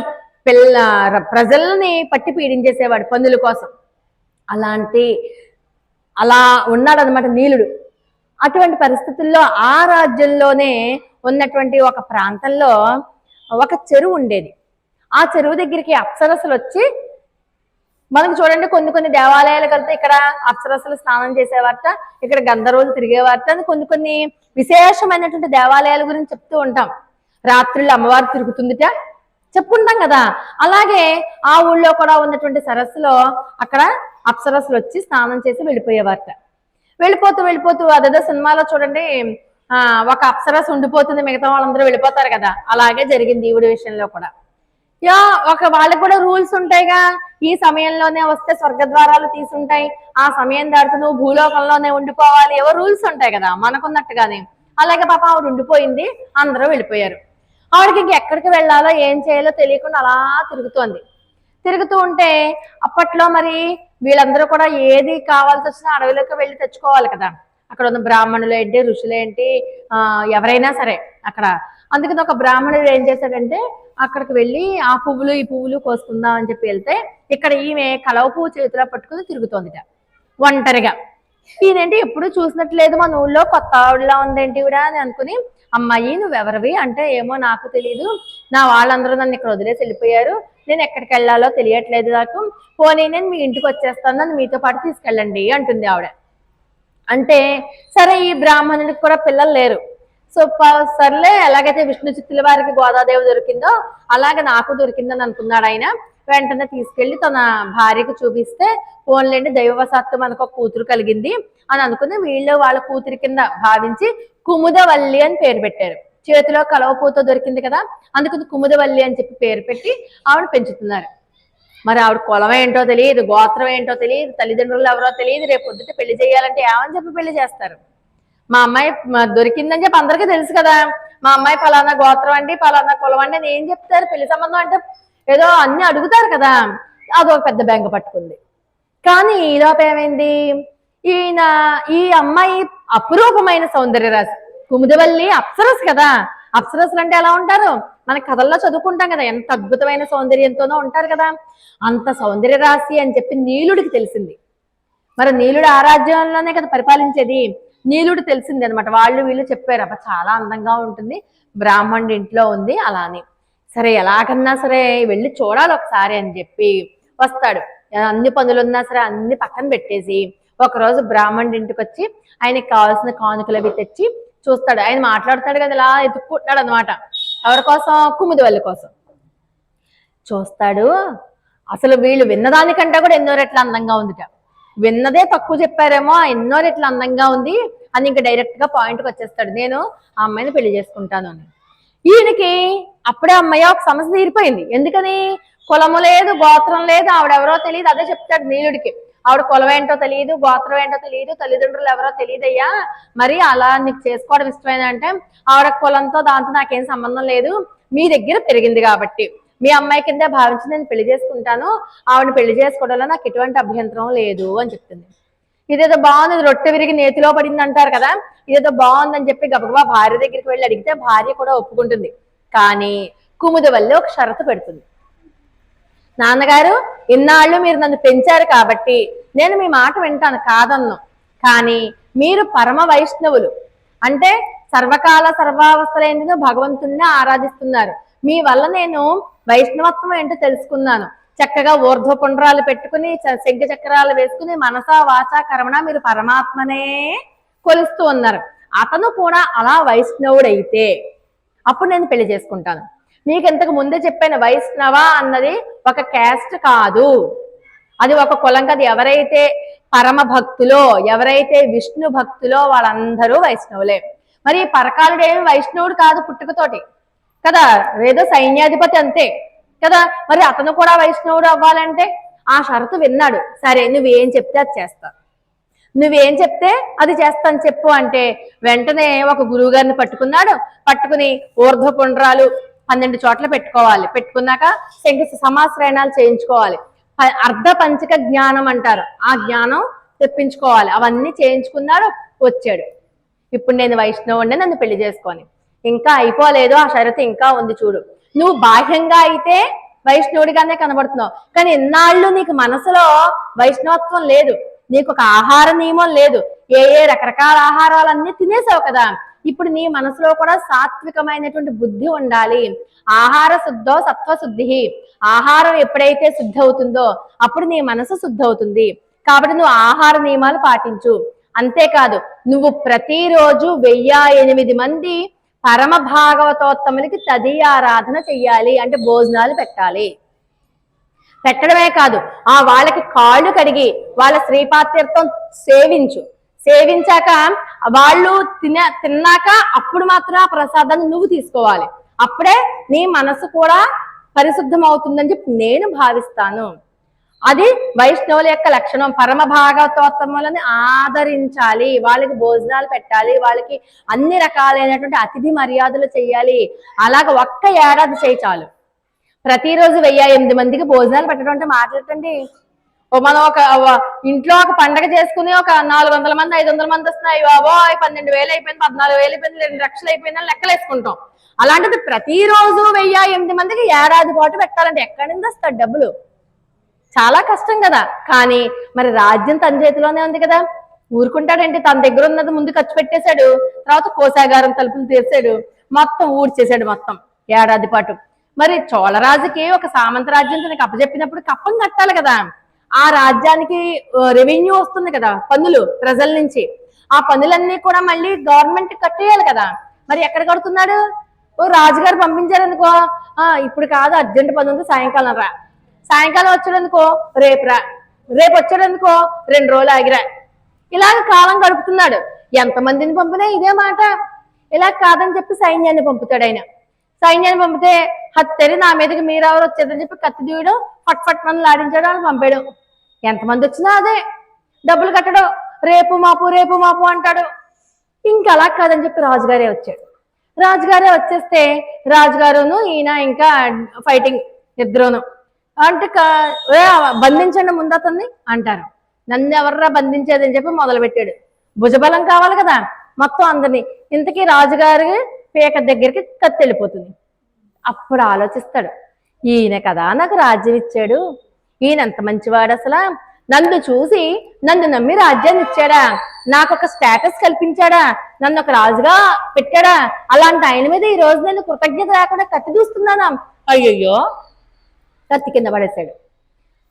ప్రజల్ని పట్టి పీడించేసేవాడు పందుల కోసం. అలా ఉన్నాడు అనమాట నీలుడు. అటువంటి పరిస్థితుల్లో ఆ రాజ్యంలోనే ఉన్నటువంటి ఒక ప్రాంతంలో ఒక చెరువు ఉండేది. ఆ చెరువు దగ్గరికి అప్సరసలు వచ్చి, మనకు చూడండి కొన్ని దేవాలయాలు కలితే ఇక్కడ అప్సరసలు స్నానం చేసేవారట, ఇక్కడ గంధర్వులు తిరిగేవారట అని కొన్ని విశేషమైనటువంటి దేవాలయాల గురించి చెప్తూ ఉంటాం. రాత్రులు అమ్మవారు తిరుగుతుందిట చెప్పుకుంటాం కదా. అలాగే ఆ ఊళ్ళో కూడా ఉన్నటువంటి సరస్సులో అక్కడ అప్సరసలు వచ్చి స్నానం చేసి వెళ్ళిపోయేవారట. వెళ్ళిపోతూ అదేదో సినిమాలో చూడండి, ఒక అప్సరస ఉండిపోతుంది, మిగతా వాళ్ళందరూ వెళ్ళిపోతారు కదా. అలాగే జరిగింది ఈవిడ విషయంలో కూడా. వాళ్ళకి కూడా రూల్స్ ఉంటాయిగా. ఈ సమయంలోనే వస్తే స్వర్గద్వారాలు తీసుంటాయి, ఆ సమయం దాటితే నువ్వు భూలోకంలోనే ఉండిపోవాలి, ఏవో రూల్స్ ఉంటాయి కదా మనకున్నట్టుగానే. అలాగే పాప ఆవిడ ఉండిపోయింది, అందరూ వెళ్ళిపోయారు. ఆవిడకి ఇంకెక్కడికి వెళ్ళాలో ఏం చేయాలో తెలియకుండా అలా తిరుగుతూ ఉంటే, అప్పట్లో మరి వీళ్ళందరూ కూడా ఏది కావాల్సి వచ్చినా అడవిలోకి వెళ్ళి తెచ్చుకోవాలి కదా. అక్కడ ఉన్న బ్రాహ్మణులు ఏంటి, ఋషులు ఏంటి, ఎవరైనా సరే అక్కడ. అందుకని ఒక బ్రాహ్మణుడు ఏం చేశాడంటే, అక్కడికి వెళ్ళి ఆ పువ్వులు ఈ పువ్వులు కోసుకుందాం అని చెప్పి వెళ్తే, ఇక్కడ ఈమె కలవ పువ్వు చేతిలో పట్టుకుని తిరుగుతోందిట ఒంటరిగా. ఈయనేంటి ఎప్పుడు చూసినట్లేదు, మన ఊళ్ళో కొత్త ఆవిడలా ఉందేంటి ఈవిడ అని అనుకుని, అమ్మాయి నువ్వెవరివి అంటే, ఏమో నాకు తెలియదు, నా వాళ్ళందరూ నన్ను ఇక్కడ వదిలేసి వెళ్ళిపోయారు, నేను ఎక్కడికి వెళ్ళాలో తెలియట్లేదు నాకు, పోనీ నేను మీ ఇంటికి వచ్చేస్తాను, నన్ను మీతో పాటు తీసుకెళ్ళండి అంటుంది ఆవిడ. అంటే సరే, ఈ బ్రాహ్మణుడికి కూడా పిల్లలు లేరు. సో సర్లే, ఎలాగైతే విష్ణు చిత్తుల వారికి గోదాదేవి దొరికిందో అలాగే నాకు దొరికిందని అనుకున్నాడు ఆయన. వెంటనే తీసుకెళ్లి తన భార్యకు చూపిస్తే, పోన్లేండి దైవవశాత్తు మనకు ఒక కూతురు కలిగింది అని అనుకుని వీళ్ళు వాళ్ళ కూతురి కింద భావించి కుముదవల్లి అని పేరు పెట్టారు. చేతిలో కలవపూతో దొరికింది కదా, అందుకని కుముదవల్లి అని చెప్పి పేరు పెట్టి ఆవిడ పెంచుతున్నారు. మరి ఆవిడ కులం ఏంటో తెలియదు, గోత్రం ఏంటో తెలియదు, తల్లిదండ్రులు ఎవరో తెలియదు. రేపు పొద్దుట పెళ్లి చేయాలంటే ఏమని చెప్పి పెళ్లి చేస్తారు? మా అమ్మాయి దొరికిందని చెప్పి అందరికీ తెలుసు కదా, మా అమ్మాయి పలానా గోత్రం అండి, పలానా కులం అండి అని ఏం చెప్తారు? పెళ్లి సంబంధం అంటే ఏదో అన్ని అడుగుతారు కదా. అదొక పెద్ద బెంగ పట్టుకుంది. కానీ ఈలోపు ఏమైంది, ఈ అమ్మాయి అపురూపమైన సౌందర్య రాశి, కుముదవల్లి అప్సరస్ కదా. అప్సరస్సులు అంటే ఎలా ఉంటారు? మన కథల్లో చదువుకుంటాం కదా, ఎంత అద్భుతమైన సౌందర్యంతోనో ఉంటారు కదా. అంత సౌందర్య రాశి అని చెప్పి నీలుడికి తెలిసింది. మరి నీలుడు ఆ రాజ్యంలోనే కదా పరిపాలించేది. నీలుడు తెలిసింది అనమాట. వాళ్ళు వీళ్ళు చెప్పారు, అబ్బా చాలా అందంగా ఉంటుంది, బ్రాహ్మణుడి ఇంట్లో ఉంది అలా అని. సరే ఎలాగన్నా సరే వెళ్ళి చూడాలి ఒకసారి అని చెప్పి వస్తాడు. అన్ని పనులున్నా సరే అన్ని పక్కన పెట్టేసి ఒకరోజు బ్రాహ్మణుడి ఇంటికి వచ్చి ఆయనకి కావాల్సిన కానుకలు అవి తెచ్చి చూస్తాడు. ఆయన మాట్లాడుతాడు కదా, ఇలా ఎత్తుక్కుంటున్నాడు అనమాట. ఎవరి కోసం? కుముదవల్లి కోసం. చూస్తాడు, అసలు వీళ్ళు విన్నదానికంటే కూడా ఎన్నో రెట్ల అందంగా ఉందిట. విన్నదే తక్కువ చెప్పారేమో, ఎన్నో రెట్ల అందంగా ఉంది అని ఇంకా డైరెక్ట్ గా పాయింట్కి వచ్చేస్తాడు, నేను ఆ అమ్మాయిని పెళ్లి చేసుకుంటాను అని. ఈయనకి అప్పుడే అమ్మాయి ఒక సమస్య తీరిపోయింది. ఎందుకని? కులము లేదు, గోత్రం లేదు, ఆవిడెవరో తెలియదు. అదే చెప్తాడు నీలుడికి, ఆవిడ కులం ఏంటో తెలియదు, గోత్రం ఏంటో తెలియదు, తల్లిదండ్రులు ఎవరో తెలియదయ్యా, మరి అలా నీకు చేసుకోవడం ఇష్టమైందంటే ఆవిడ కులంతో దాంతో నాకేం సంబంధం లేదు, మీ దగ్గర పెరిగింది కాబట్టి మీ అమ్మాయి కింద భావించి నేను పెళ్లి చేసుకుంటాను, ఆవిడని పెళ్లి చేసుకోవడంలో నాకు ఎటువంటి అభ్యంతరం లేదు అని చెప్తుంది. ఇదేదో బాగుంది, రొట్టె విరిగి నేతిలో పడింది అంటారు కదా, ఇదేదో బాగుందని చెప్పి గబగబా భార్య దగ్గరికి వెళ్ళి అడిగితే భార్య కూడా ఒప్పుకుంటుంది. కానీ కుముదవల్లి ఒక షరతు పెడుతుంది. నాన్నగారు, ఇన్నాళ్ళు మీరు నన్ను పెంచారు కాబట్టి నేను మీ మాట వింటాను, కాదన్ను. కానీ మీరు పరమ వైష్ణవులు, అంటే సర్వకాల సర్వావస్థలైన భగవంతుణ్ణి ఆరాధిస్తున్నారు. మీ వల్ల నేను వైష్ణవత్వం ఏంటో తెలుసుకున్నాను. చక్కగా ఊర్ధ్వపుండ్రాలు పెట్టుకుని శంఖ చక్రాలు వేసుకుని మనసా వాచా కర్మణ మీరు పరమాత్మనే కొలుస్తూ ఉన్నారు. అతను కూడా అలా వైష్ణవుడైతే అప్పుడు నేను పెళ్లి చేసుకుంటాను. మీకు ఇంతకు ముందే చెప్పాను, వైష్ణవ అన్నది ఒక క్యాస్ట్ కాదు, అది ఒక కులం కాదు. ఎవరైతే పరమ భక్తులో, ఎవరైతే విష్ణు భక్తులో వాళ్ళందరూ వైష్ణవులే. మరి పరకాలుడు ఏమి వైష్ణవుడు కాదు పుట్టుకతోటి కదా, ఏదో సైన్యాధిపతి అంతే కదా. మరి అతను కూడా వైష్ణవుడు అవ్వాలంటే ఆ షరతు విన్నాడు. సరే నువ్వేం చెప్తే అది చేస్తా, నువ్వేం చెప్తే అది చేస్తాను చెప్పు అంటే వెంటనే ఒక గురువు గారిని పట్టుకుని ఊర్ధ్వపుండ్రాలు 12 చోట్ల పెట్టుకోవాలి. పెట్టుకున్నాక సమాశ్రయణాలు చేయించుకోవాలి. అర్ధ పంచక జ్ఞానం అంటారు, ఆ జ్ఞానం తెప్పించుకోవాలి. అవన్నీ చేయించుకున్నాడు, వచ్చాడు. ఇప్పుడు నేను వైష్ణవుడిని, నన్ను పెళ్లి చేసుకొని. ఇంకా అయిపోలేదు, ఆ షరతు ఇంకా ఉంది చూడు. నువ్వు బాహ్యంగా అయితే వైష్ణవుడిగానే కనబడుతున్నావు, కానీ ఇన్నాళ్ళు నీకు మనసులో వైష్ణవత్వం లేదు, నీకు ఒక ఆహార నియమం లేదు, ఏ ఏ రకరకాల ఆహారాలన్నీ తినేసావు కదా. ఇప్పుడు నీ మనసులో కూడా సాత్వికమైనటువంటి బుద్ధి ఉండాలి. ఆహార శుద్ధో సత్వశుద్ధి. ఆహారం ఎప్పుడైతే శుద్ధి అవుతుందో అప్పుడు నీ మనసు శుద్ధి అవుతుంది. కాబట్టి నువ్వు ఆహార నియమాలు పాటించు. అంతేకాదు, నువ్వు ప్రతిరోజు 1008 మంది పరమ భాగవతోత్తములకి తదీయారాధన చెయ్యాలి, అంటే భోజనాలు పెట్టాలి. పెట్టడమే కాదు, వాళ్ళకి కాళ్ళు కడిగి వాళ్ళ శ్రీపాత్యర్థం సేవించు. సేవించాక వాళ్ళు తిన్నాక అప్పుడు మాత్రం ఆ ప్రసాదాన్ని నువ్వు తీసుకోవాలి. అప్పుడే నీ మనసు కూడా పరిశుద్ధం అవుతుందని చెప్పి నేను భావిస్తాను. అది వైష్ణవుల యొక్క లక్షణం. పరమ భాగవతోత్తములని ఆదరించాలి, వాళ్ళకి భోజనాలు పెట్టాలి, వాళ్ళకి అన్ని రకాలైనటువంటి అతిథి మర్యాదలు చెయ్యాలి. అలాగ ఒక్క ఏడాది చేయి చాలు. ప్రతిరోజు 1008 మందికి భోజనాలు పెట్టడం అంటే మాట్లాడండి. మనం ఒక ఇంట్లో ఒక పండగ చేసుకుని ఒక 400 మంది 500 మంది వస్తున్నాయి, బాబోయ్ 12,000 అయిపోయింది, 14,000 అయిపోయింది, 2 లక్షలు అయిపోయిందని లెక్కలు వేసుకుంటాం. అలాంటిది ప్రతిరోజు 1008 మందికి ఏడాది పాటు పెట్టాలంటే ఎక్కడి నుంచి వస్తాడు డబ్బులు? చాలా కష్టం కదా. కానీ మరి రాజ్యం తన చేతిలోనే ఉంది కదా. ఊరుకుంటాడంటే తన దగ్గర ఉన్నది ముందు ఖర్చు పెట్టేశాడు, తర్వాత కోశాగారం తలుపులు తీర్చాడు, మొత్తం ఊడ్చేశాడు మొత్తం ఏడాది పాటు. మరి చోళరాజుకి ఒక సామంత రాజ్యం తనకి అప్పచెప్పినప్పుడు కప్పం కట్టాలి కదా. ఆ రాజ్యానికి రెవెన్యూ వస్తుంది కదా, పన్నులు ప్రజల నుంచి. ఆ పన్నులన్నీ కూడా మళ్ళీ గవర్నమెంట్ కట్టేయాలి కదా. మరి ఎక్కడ కడుతున్నాడు? రాజుగారు పంపించారనుకో, ఇప్పుడు కాదు అర్జెంట్ పని ఉంది సాయంకాలం రా, సాయంకాలం వచ్చాడనుకో రేపు రా, రేపు వచ్చాడనుకో 2 రోజులు ఆగిరా. ఇలాగ కాలం గడుపుతున్నాడు. ఎంతమందిని పంపినా ఇదే మాట. ఇలా కాదని చెప్పి సైన్యాన్ని పంపుతాడు ఆయన. సైన్యాన్ని పంపితే హత్తెరి నా మీదకి మీరెవరు వచ్చేదని చెప్పి కత్తి దూయడం, ఫట్ ఫట్ మనల్ని ఆడించాడు, వాళ్ళు పంపేయడం. ఎంతమంది వచ్చినా అదే డబ్బులు కట్టడం, రేపు మాపు అంటాడు. ఇంకా అలా కాదని చెప్పి రాజుగారే వచ్చాడు. రాజుగారే వచ్చేస్తే రాజుగారును ఈయన ఇంకా ఫైటింగ్ ఇద్దరును. అంటే బంధించండి ముందు అతన్ని అంటారు. నన్ను ఎవర్రా బంధించేదని చెప్పి మొదలు పెట్టాడు. భుజబలం కావాలి కదా మొత్తం అందరినీ. ఇంతకీ రాజుగారి పేక దగ్గరికి కత్తి వెళ్ళిపోతుంది. అప్పుడు ఆలోచిస్తాడు, ఈయన కదా నాకు రాజ్యం ఇచ్చాడు, ఈయన ఎంత మంచివాడు, అసలు నన్ను చూసి నన్ను నమ్మి రాజ్యాన్ని ఇచ్చాడా, నాకు ఒక స్టేటస్ కల్పించాడా, నన్ను ఒక రాజుగా పెట్టాడా, అలాంటి ఆయన మీద ఈ రోజు నేను కృతజ్ఞత లేకుండా కత్తి దూస్తున్నానా, అయ్యయ్యో కత్తి కింద పడేశాడు.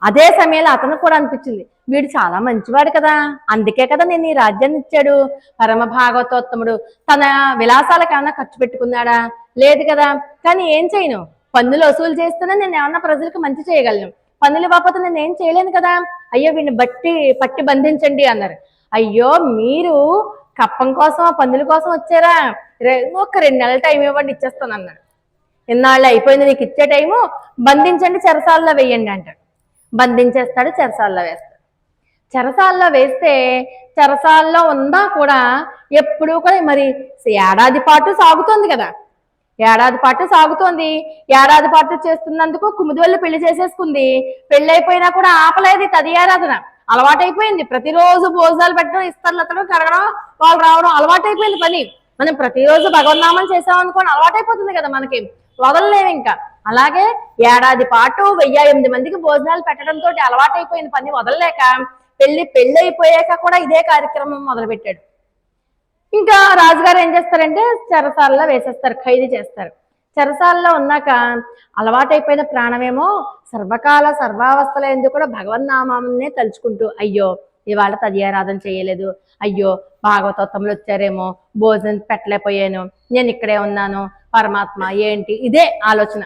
అదే సమయంలో అతను కూడా అనిపించింది, వీడు చాలా మంచివాడు కదా, అందుకే కదా నేను ఈ రాజ్యాన్ని ఇచ్చాడు. పరమ భాగవతోత్తముడు తన విలాసాలకు ఏమన్నా ఖర్చు పెట్టుకున్నాడా? లేదు కదా. కానీ ఏం చేయను, పన్నులు వసూలు చేస్తేనే నేను ఏమన్నా ప్రజలకు మంచి చేయగలను, పన్నులు ఇవ్వకపోతే నేను ఏం చేయలేను కదా. అయ్యో వీడిని పట్టి బంధించండి అన్నారు. అయ్యో మీరు కప్పం కోసం పన్నుల కోసం వచ్చారా, ఒక 2 నెలల టైం ఇవ్వండి ఇచ్చేస్తాను అన్నాడు. ఇన్నాళ్ళు అయిపోయింది, నీకు ఇచ్చే టైము, బంధించండి చెరసాల్లో వేయండి అంటాడు. బంధించేస్తాడు, చెరసాల్లో వేస్తాడు. చెరసాల్లో వేస్తే చెరసాల్లో ఉన్నా కూడా ఎప్పుడూ కూడా మరి ఏడాది పాటు సాగుతోంది కదా, ఏడాది పాటు సాగుతోంది. ఏడాది పాటు చేస్తున్నందుకు కుముదివల్లి పెళ్లి చేసేసుకుంది. పెళ్లి అయిపోయినా కూడా ఆపలేదు తదియారాధన, అలవాటైపోయింది. ప్రతిరోజు భోజనాలు పెట్టడం, ఇస్తర్లు ఎత్తడం, కరగడం, వాళ్ళు రావడం అలవాటైపోయింది పని. మనం ప్రతిరోజు భగవన్నామం చేసామనుకోని అలవాటైపోతుంది కదా మనకి, వదలలేము ఇంకా. అలాగే ఏడాది పాటు 1008 మందికి భోజనాలు పెట్టడంతో అలవాటైపోయిన పని వదలలేక పెళ్లి అయిపోయాక కూడా ఇదే కార్యక్రమం మొదలుపెట్టాడు. ఇంకా రాజుగారు ఏం చేస్తారంటే చెరసాలలో వేసేస్తారు, ఖైదు చేస్తారు. చెరసాలలో ఉన్నాక అలవాటైపోయిన ప్రాణమేమో సర్వకాల సర్వావస్థల ఎందుకు కూడా భగవన్నామాన్నే తలుచుకుంటూ, అయ్యో ఇవాళ తదియారాధన చేయలేదు, అయ్యో భాగవతోత్తములు వచ్చారేమో, భోజనం పెట్టలేకపోయాను, నేను ఇక్కడే ఉన్నాను, పరమాత్మ ఏంటి, ఇదే ఆలోచన.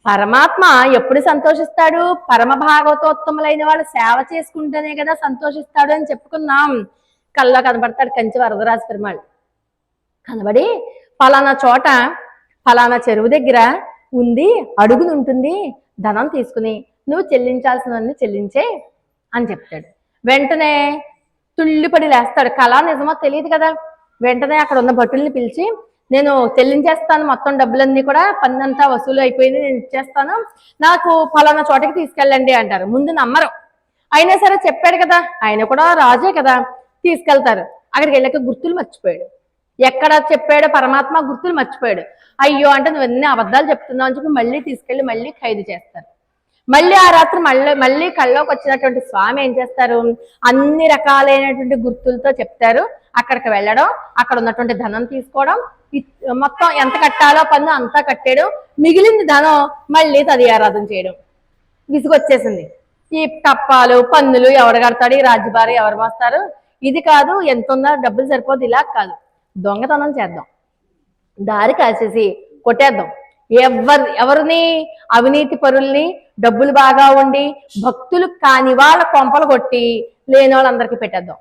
పరమాత్మ ఎప్పుడు సంతోషిస్తాడు? పరమ భాగవతోత్తములైన వాళ్ళు సేవ చేసుకుంటేనే కదా సంతోషిస్తాడు అని చెప్పుకున్నాం. కల్లో కనబడతాడు కంచి వరదరాజ పెరుమాళ్. కనబడి ఫలానా చోట ఫలానా చెరువు దగ్గర ఉంది, అడుగునుంటుంది, ధనం తీసుకుని నువ్వు చెల్లించాల్సినవన్నీ చెల్లించే అని చెప్తాడు. వెంటనే తుళ్ళిపడి లేస్తాడు. కళ నిజమో తెలియదు కదా. వెంటనే అక్కడ ఉన్న భటుల్ని పిలిచి, నేను చెల్లించేస్తాను మొత్తం డబ్బులన్నీ కూడా, పన్నంతా వసూలు అయిపోయింది, నేను ఇచ్చేస్తాను, నాకు ఫలానా చోటకి తీసుకెళ్ళండి అంటారు. ముందు నమ్మరు, అయినా సరే చెప్పాడు కదా, ఆయన కూడా రాజే కదా, తీసుకెళ్తారు. అక్కడికి వెళ్ళాక గుర్తులు మర్చిపోయాడు. ఎక్కడ చెప్పాడో పరమాత్మ గుర్తులు మర్చిపోయాడు. అయ్యో అంటే నువ్వు ఎన్ని అబద్ధాలు చెప్తున్నావు అని చెప్పి మళ్ళీ తీసుకెళ్లి మళ్ళీ ఖైదు చేస్తారు. మళ్ళీ ఆ రాత్రి మళ్ళీ కళ్ళలోకి వచ్చినటువంటి స్వామి ఏం చేస్తారు, అన్ని రకాలైనటువంటి గుర్తులతో చెప్తారు. అక్కడికి వెళ్ళడం, అక్కడ ఉన్నటువంటి ధనం తీసుకోవడం, మొత్తం ఎంత కట్టాలో పన్ను అంతా కట్టేయడం, మిగిలింది ధనం మళ్ళీ తదియారాధన చేయడం. విసుగొచ్చేసింది. ఈ కప్పాలు పన్నులు ఎవడు కడతాడు, ఈ రాజ్యభారి ఎవరు మోస్తారు, ఇది కాదు, ఎంత ఉన్నా డబ్బులు సరిపోదు, ఇలా కాదు, దొంగతనం చేద్దాం, దారి కాసేసి కొట్టేద్దాం, ఎవరిని అవినీతి పరుల్ని, డబ్బులు బాగా ఉండి భక్తులు కాని వాళ్ళ కొంపలు కొట్టి లేని వాళ్ళందరికీ పెట్టేద్దాం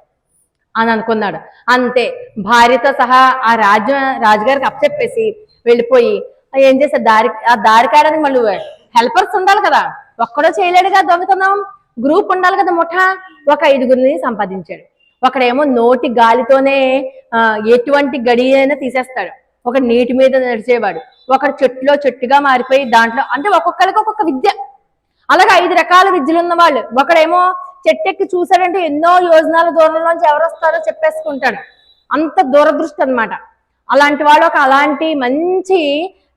అని అనుకున్నాడు. అంతే, భార్యతో సహా ఆ రాజుగారికి అప్పచెప్పేసి వెళ్ళిపోయి ఏం చేశాడు, ఆ దారి కాయడానికి మళ్ళీ హెల్పర్స్ ఉండాలి కదా, ఒక్కడో చేయలేడుగా దొంగతనం, గ్రూప్ ఉండాలి కదా, ముఠా, ఒక 5గురిని సంపాదించాడు. ఒకడేమో నోటి గాలితోనే ఎటువంటి గడి అయినా తీసేస్తాడు, ఒక నీటి మీద నడిచేవాడు, ఒకడు చెట్టుగా మారిపోయి దాంట్లో, అంటే ఒక్కొక్కరికి ఒక్కొక్క విద్య, అలాగే 5 రకాల విద్యలు ఉన్న వాళ్ళు. ఒకడేమో చెట్టెక్కి చూసాడంటే ఎన్నో యోజనాల దూరంలోంచి ఎవరు వస్తారో చెప్పేసుకుంటాడు, అంత దూరదృష్టి అనమాట. అలాంటి వాళ్ళు అలాంటి మంచి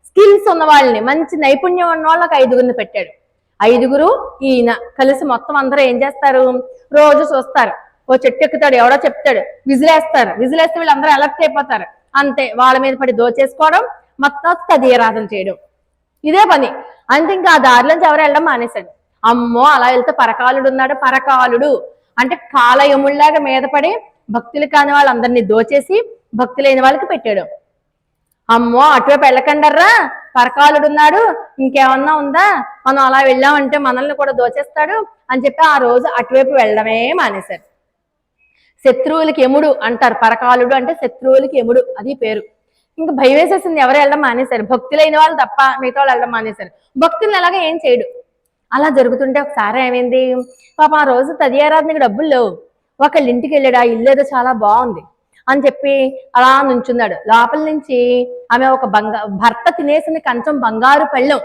స్కిల్స్ ఉన్న వాళ్ళని, మంచి నైపుణ్యం ఉన్న వాళ్ళకి 5గురిని పెట్టాడు. 5గురు ఈయన కలిసి మొత్తం అందరూ ఏం చేస్తారు, రోజు చూస్తారు, ఓ చెట్టు ఎక్కుతాడు, ఎవడో చెప్తాడు, విజిలేస్తే వీళ్ళందరూ అలర్ట్ అయిపోతారు. అంతే, వాళ్ళ మీద పడి దోచేసుకోవడం, మొత్తం తదియారాధన చేయడం, ఇదే పని. అంతే, ఇంకా ఆ దారిలోంచి ఎవరు వెళ్ళడం మానేశాడు. అమ్మో అలా వెళ్తే పరకాలుడు ఉన్నాడు. పరకాలుడు అంటే కాలయముల్లాగా మీద పడి భక్తులు కాని వాళ్ళందరినీ దోచేసి భక్తులైన వాళ్ళకి పెట్టాడు. అమ్మో అటువైపు వెళ్ళకండర్రా, పరకాలుడు ఉన్నాడు, ఇంకేమన్నా ఉందా, మనం అలా వెళ్ళామంటే మనల్ని కూడా దోచేస్తాడు అని చెప్పి ఆ రోజు అటువైపు వెళ్ళడమే మానేశారు. శత్రువులకి యముడు అంటారు, పరకాలుడు అంటే శత్రువులకి యముడు, అది పేరు. ఇంకా భయం వేసేసింది, ఎవరు వెళ్ళడం మానేశారు, భక్తులైన వాళ్ళు తప్ప మిగతా వాళ్ళు వెళ్ళడం మానేశారు. భక్తులను ఎలాగా ఏం చేయడు. అలా జరుగుతుంటే ఒకసారి ఏమైంది, పాప ఆ రోజు తదియారాధనకి డబ్బులు లేవు. ఒకళ్ళ ఇంటికి వెళ్ళాడు, ఆ ఇల్లు ఏదో చాలా బాగుంది అని చెప్పి అలా నుంచున్నాడు. లోపల నుంచి ఆమె ఒక భర్త తినేసిన కంచం బంగారు పళ్ళెం,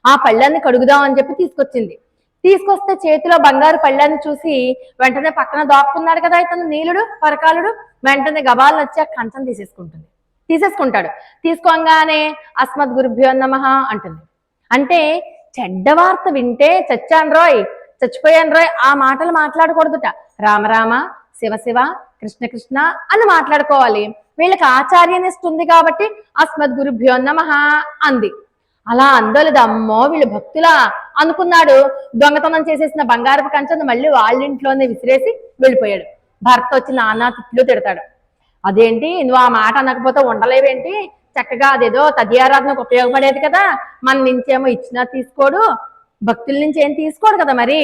ఆ పళ్ళాన్ని కడుగుదాం అని చెప్పి తీసుకొస్తే చేతిలో బంగారు పళ్ళాన్ని చూసి వెంటనే పక్కన దాక్కున్నాడు కదా ఇతను నీలుడు పరకాలుడు, వెంటనే గబాలను వచ్చి ఆ కంచం తీసేసుకుంటాడు. తీసుకోగానే అస్మద్ గురుభ్యో నమః అంటుంది. అంటే చెడ్డ వార్త వింటే చచ్చిపోయాను రోయ్ ఆ మాటలు మాట్లాడకూడదుట. రామరామ, శివ శివ, కృష్ణ కృష్ణ అని మాట్లాడుకోవాలి. వీళ్ళకి ఆచార్యనిష్ట ఉంది కాబట్టి అస్మద్ గురుభ్యో నమః అంది. అలా అందోలేదు, అమ్మో వీళ్ళు భక్తులా అనుకున్నాడు. దొంగతనం చేసేసిన బంగారపు కంచెను మళ్ళీ వాళ్ళింట్లోనే విసిరేసి వెళ్ళిపోయాడు. భర్త వచ్చి నానా తిట్లు తిడతాడు. అదేంటి నువ్వు ఆ మాట అనకపోతే ఉండలేవేంటి, చక్కగా అదేదో తదియారాధనకు ఉపయోగపడేది కదా, మన నుంచేమో ఇచ్చినా తీసుకోడు, భక్తుల నుంచి ఏం తీసుకోడు కదా, మరి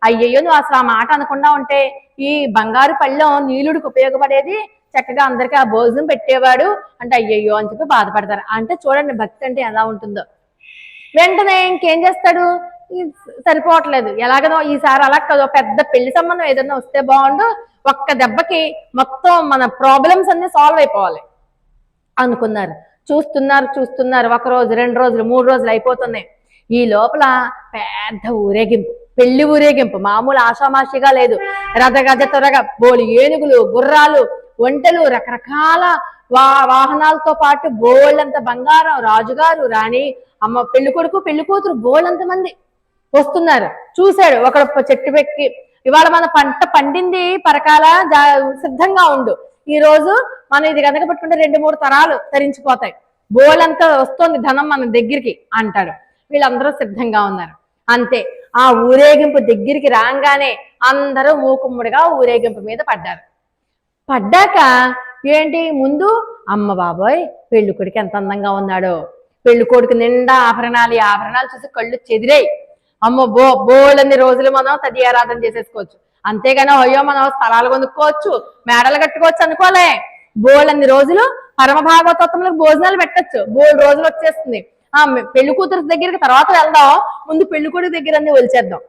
అయ్యయ్యో నువ్వు అసలు ఆ మాట అనకుండా ఉంటే ఈ బంగారు పళ్ళెం నీలుడికి ఉపయోగపడేది, చక్కగా అందరికీ ఆ భోజనం పెట్టేవాడు అంటే అయ్యయ్యో అని చెప్పి బాధపడతారు. అంటే చూడండి భక్తి అంటే ఎలా ఉంటుందో. వెంటనే ఇంకేం చేస్తాడు, సరిపోవట్లేదు ఎలాగనో ఈసారి అలా కదా, పెద్ద పెళ్లి సంబంధం ఏదైనా వస్తే బాగుండు, ఒక్క దెబ్బకి మొత్తం మన ప్రాబ్లమ్స్ అన్ని సాల్వ్ అయిపోవాలి అనుకున్నారు. చూస్తున్నారు 1 రోజు 2 రోజులు 3 రోజులు అయిపోతున్నాయి. ఈ లోపల పెద్ద ఊరేగింపు, పెళ్లి ఊరేగింపు, మామూలు ఆషామాషిగా లేదు. రథగజ త్వరగా బోలి ఏనుగులు, గుర్రాలు, ఒంటెలు, రకరకాల వాహనాలతో పాటు బోళ్ళంత బంగారం, రాజుగారు, రాణి, అమ్మ, పెళ్లి కొడుకు, పెళ్లి కూతురు, బోళ్ళంత మంది వస్తున్నారు. చూశాడు ఒకడు చెట్టు పెక్కి, ఇవాళ మన పంట పండింది పరకాల, సిద్ధంగా ఉండు, ఈ రోజు మనం ఇది కనుక పెట్టుకుంటే 2-3 తరాలు తరించిపోతాయి, బోళ్ళంతా వస్తుంది ధనం మన దగ్గరికి అంటాడు. వీళ్ళందరూ సిద్ధంగా ఉన్నారు. అంతే, ఆ ఊరేగింపు దగ్గరికి రాగానే అందరూ మూకుమ్ముడిగా ఊరేగింపు మీద పడ్డాక ఏంటి ముందు అమ్మ బాబోయ్ పెళ్లి కొడుకు ఎంత అందంగా ఉన్నాడో, పెళ్లి కొడుకు నిండా ఆభరణాలు, ఈ ఆభరణాలు చూసి కళ్ళు చెదిరాయి. అమ్మ బోళ్ళన్ని రోజులు మనం తదియారాధన చేసేసుకోవచ్చు, అంతేగాని అయ్యో మనం స్థలాలు కొనుక్కోవచ్చు, మేడలు కట్టుకోవచ్చు అనుకోలే. బోళ్ళన్ని రోజులు పరమ భాగవతత్వములకు భోజనాలు పెట్టచ్చు, బోళ్ళు రోజులు వచ్చేస్తుంది. పెళ్లి కూతురు దగ్గరికి తర్వాత వెళ్దాం, ముందు పెళ్లి కొడుకు దగ్గర అన్ని ఒలిచేద్దాం.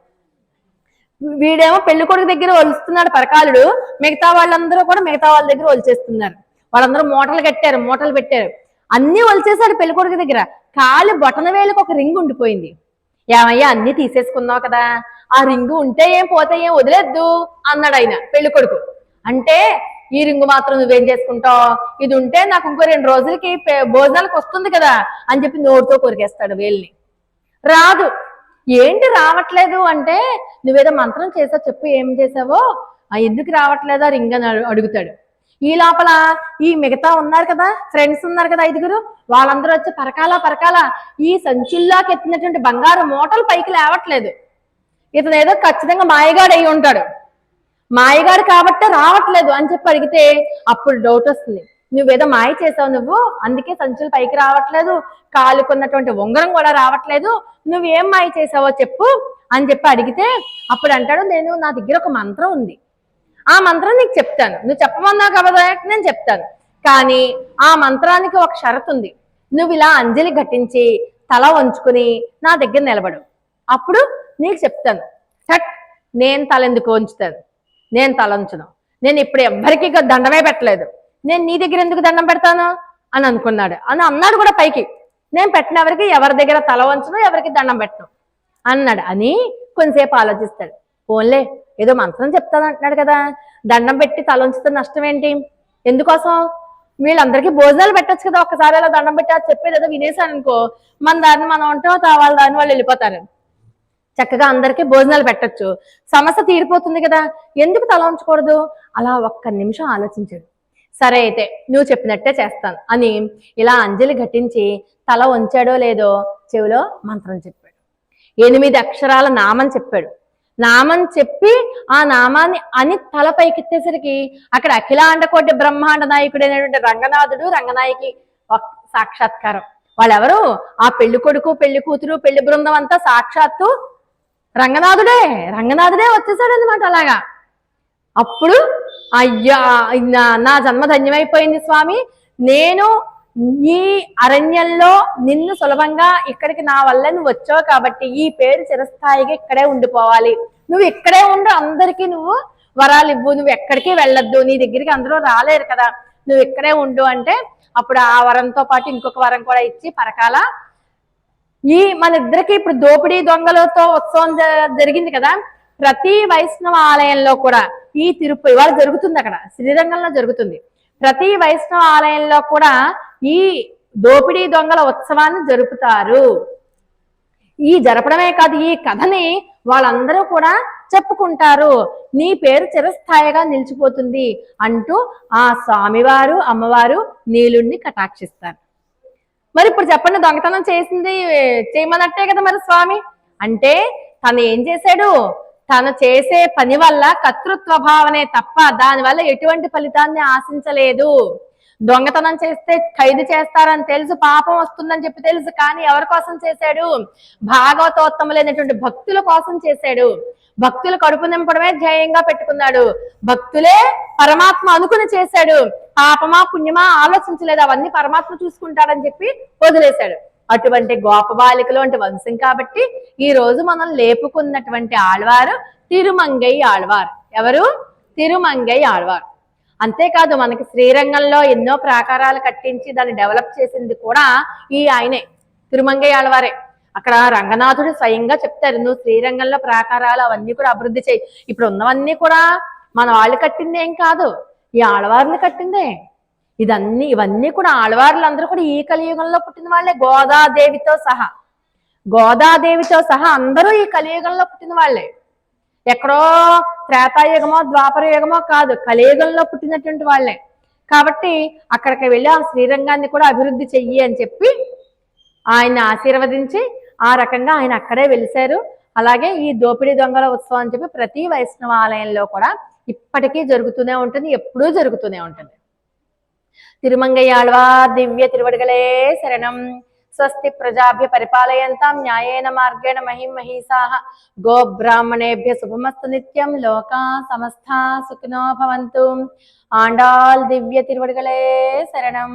వీడేమో పెళ్లి కొడుకు దగ్గర ఒలుస్తున్నాడు పరకాలుడు, మిగతా వాళ్ళందరూ కూడా మిగతా వాళ్ళ దగ్గర ఒలిచేస్తున్నారు. వాళ్ళందరూ మూటలు పెట్టారు, అన్ని ఒలిచేశాడు పెళ్లి కొడుకు దగ్గర. కాలి బొటన వేలకు ఒక రింగ్ ఉండిపోయింది. ఏమయ్యా అన్ని తీసేసుకున్నావు కదా, ఆ రింగు ఉంటే ఏం పోతే ఏం వదిలేద్దు అన్నాడు ఆయన పెళ్లి కొడుకు. అంటే ఈ రింగు మాత్రం నువ్వేం చేసుకుంటావు, ఇది ఉంటే నాకు ఇంకో 2 రోజులకి భోజనాలకు వస్తుంది కదా అని చెప్పి నోటితో కొరికేస్తాడు వేల్ని. రాదు. ఏంటి రావట్లేదు అంటే, నువ్వేదో మంత్రం చేసావు చెప్పు, ఏం చేసావో, ఎందుకు రావట్లేదా రింగ్ అని అడుగుతాడు. ఈ లోపల ఈ మిగతా ఉన్నారు కదా, ఫ్రెండ్స్ ఉన్నారు కదా 5గురు, వాళ్ళందరూ వచ్చి పరకాల ఈ సంచుల్లోకి ఎత్తినటువంటి బంగారు మూటలు పైకి లేవట్లేదు. ఇతను ఏదో ఖచ్చితంగా మాయగాడు అయి ఉంటాడు, మాయగాడు కాబట్టే రావట్లేదు అని చెప్పి అడిగితే అప్పుడు డౌట్ వస్తుంది. నువ్వేదో మాయ చేసావు నువ్వు, అందుకే సంచులు పైకి రావట్లేదు, కాలుకున్నటువంటి ఉంగరం కూడా రావట్లేదు, నువ్వేం మాయ చేసావో చెప్పు అని చెప్పి అడిగితే అప్పుడు అంటాడు, నా దగ్గర ఒక మంత్రం ఉంది, ఆ మంత్రం నీకు చెప్తాను, నువ్వు చెప్పమన్నావు కదా నేను చెప్తాను, కానీ ఆ మంత్రానికి ఒక షరతు ఉంది. నువ్వు ఇలా అంజలి ఘటించి తల వంచుకుని నా దగ్గర నిలబడు, అప్పుడు నీకు చెప్తాను. టట్, నేను తల ఎందుకు వంచుతాను, నేను తల వంచును, నేను ఇప్పుడు ఎవ్వరికి దండమే పెట్టలేదు, నేను నీ దగ్గర ఎందుకు దండం పెడతాను అని అనుకున్నాడు. అన్నాడు కూడా పైకి, నేను పెట్టిన ఎవరి దగ్గర తల వంచును, ఎవరికి దండం పెట్టను అన్నాడు. అని కొంతసేపు ఆలోచిస్తాడు. ఓన్లే ఏదో మంత్రం చెప్తాను అంటున్నాడు కదా, దండం పెట్టి తల వంచితే నష్టం ఏంటి, ఎందుకోసం, వీళ్ళందరికీ భోజనాలు పెట్టచ్చు కదా, ఒక్కసారి అలా దండం పెట్టి అది చెప్పేది ఏదో వినేసాను అనుకో, మన దాన్ని మనం ఉంటాం, వాళ్ళ దాన్ని వాళ్ళు వెళ్ళిపోతారు, చక్కగా అందరికీ భోజనాలు పెట్టచ్చు, సమస్య తీరిపోతుంది కదా, ఎందుకు తల వంచకూడదు. అలా ఒక్క నిమిషం ఆలోచించాడు. సరే అయితే నువ్వు చెప్పినట్టే చేస్తాను అని ఇలా అంజలి ఘటించి తల వంచాడో లేదో చెవిలో మంత్రం చెప్పాడు. 8 అక్షరాల నామం చెప్పాడు. నామం చెప్పి ఆ నామాన్ని అని తల పైకెత్తేసరికి అక్కడ అఖిలాండకోటి బ్రహ్మాండ నాయకుడైనటువంటి రంగనాయకి సాక్షాత్కారం. వాళ్ళెవరు, ఆ పెళ్లి కొడుకు, పెళ్లి కూతురు, పెళ్లి బృందం అంతా సాక్షాత్తు రంగనాథుడే వచ్చేసాడు అనమాట. అలాగా అప్పుడు అయ్యా, నా జన్మ ధన్యమైపోయింది స్వామి, నేను ఈ అరణ్యంలో నిన్ను సులభంగా ఇక్కడికి నా వల్ల నువ్వు వచ్చావు కాబట్టి ఈ పేరు చిరస్థాయిగా ఇక్కడే ఉండిపోవాలి, నువ్వు ఇక్కడే ఉండు, అందరికీ నువ్వు వరాలు ఇవ్వు, నువ్వు ఎక్కడికి వెళ్ళొద్దు, నీ దగ్గరికి అందరూ రాలేరు కదా, నువ్వు ఇక్కడే ఉండు అంటే అప్పుడు ఆ వరంతో పాటు ఇంకొక వరం కూడా ఇచ్చి పరకాల ఈ మన ఇద్దరికి ఇప్పుడు దోపిడీ దొంగలతో ఉత్సవం జరిగింది కదా, ప్రతి వైష్ణవ ఆలయంలో కూడా ఈ తిరుపతి ఇవాళ జరుగుతుంది, అక్కడ శ్రీరంగంలో జరుగుతుంది, ప్రతి వైష్ణవ ఆలయంలో కూడా ఈ దోపిడీ దొంగల ఉత్సవాన్ని జరుపుతారు. ఈ జరపడమే కాదు, ఈ కథని వాళ్ళందరూ కూడా చెప్పుకుంటారు, నీ పేరు చిరస్థాయిగా నిలిచిపోతుంది అంటూ ఆ స్వామివారు అమ్మవారు నీలుణ్ణి కటాక్షిస్తారు. మరి ఇప్పుడు చెప్పండి, దొంగతనం చేయమన్నట్టే కదా మరి స్వామి అంటే, తను ఏం చేశాడు, తను చేసే పని వల్ల కర్తృత్వ భావనే తప్ప దానివల్ల ఎటువంటి ఫలితాన్ని ఆశించలేదు. దొంగతనం చేస్తే ఖైదు చేస్తారని తెలుసు, పాపం వస్తుందని చెప్పి తెలుసు, కానీ ఎవరి కోసం చేశాడు, భాగవతోత్తములైనటువంటి భక్తుల కోసం చేశాడు, భక్తుల కడుపు నింపడమే ధ్యేయంగా పెట్టుకున్నాడు, భక్తులే పరమాత్మ అనుకుని చేశాడు, పాపమా పుణ్యమా ఆలోచించలేదు, అవన్నీ పరమాత్మ చూసుకుంటాడని చెప్పి వదిలేశాడు. అటువంటి గోప బాలికలు అంటే వంశం కాబట్టి ఈ రోజు మనం లేపుకున్నటువంటి ఆళ్వారు తిరుమంగై ఆళ్వారు. ఎవరు, తిరుమంగై ఆళ్వారు. అంతేకాదు మనకి శ్రీరంగంలో ఎన్నో ప్రాకారాలు కట్టించి దాన్ని డెవలప్ చేసింది కూడా ఈ ఆయనే, తిరుమంగై ఆళ్వారే. అక్కడ రంగనాథుడు స్వయంగా చెప్తారు, నువ్వు శ్రీరంగంలో ప్రాకారాలు అవన్నీ కూడా అభివృద్ధి చేయి, ఇప్పుడు ఉన్నవన్నీ కూడా మన వాళ్ళు కట్టింది ఏం కాదు, ఈ ఆళ్వార్లు కట్టిందే. ఇవన్నీ కూడా ఆళ్వార్లందరూ కూడా ఈ కలియుగంలో పుట్టిన వాళ్ళే, గోదాదేవితో సహా అందరూ ఈ కలియుగంలో పుట్టిన వాళ్ళే. ఎక్కడో త్రేతాయుగమో ద్వాపర యుగమో కాదు, కలియుగంలో పుట్టినటువంటి వాళ్ళే. కాబట్టి అక్కడికి వెళ్ళి ఆ శ్రీరంగాన్ని కూడా అభివృద్ధి చెయ్యి అని చెప్పి ఆయన ఆశీర్వదించి ఆ రకంగా ఆయన అక్కడే వెలిశారు. అలాగే ఈ దోపిడీ దొంగల ఉత్సవం అని చెప్పి ప్రతి వైష్ణవ ఆలయంలో కూడా ఇప్పటికీ జరుగుతూనే ఉంటుంది, ఎప్పుడూ జరుగుతూనే ఉంటుంది. తిరుమంగై ఆళ్వార్ దివ్య తిరువడిగలే శరణం. స్వస్తి ప్రజాభ్య పరిపాలయంతాం న్యాయేన మార్గేణ మహిమహీసాః. గోబ్రాహ్మణేభ్య శుభమస్తు నిత్యం. లోకా సమస్తా సుఖినో భవంతు. ఆండాళ్ దివ్య తిరువడిగలే శరణం.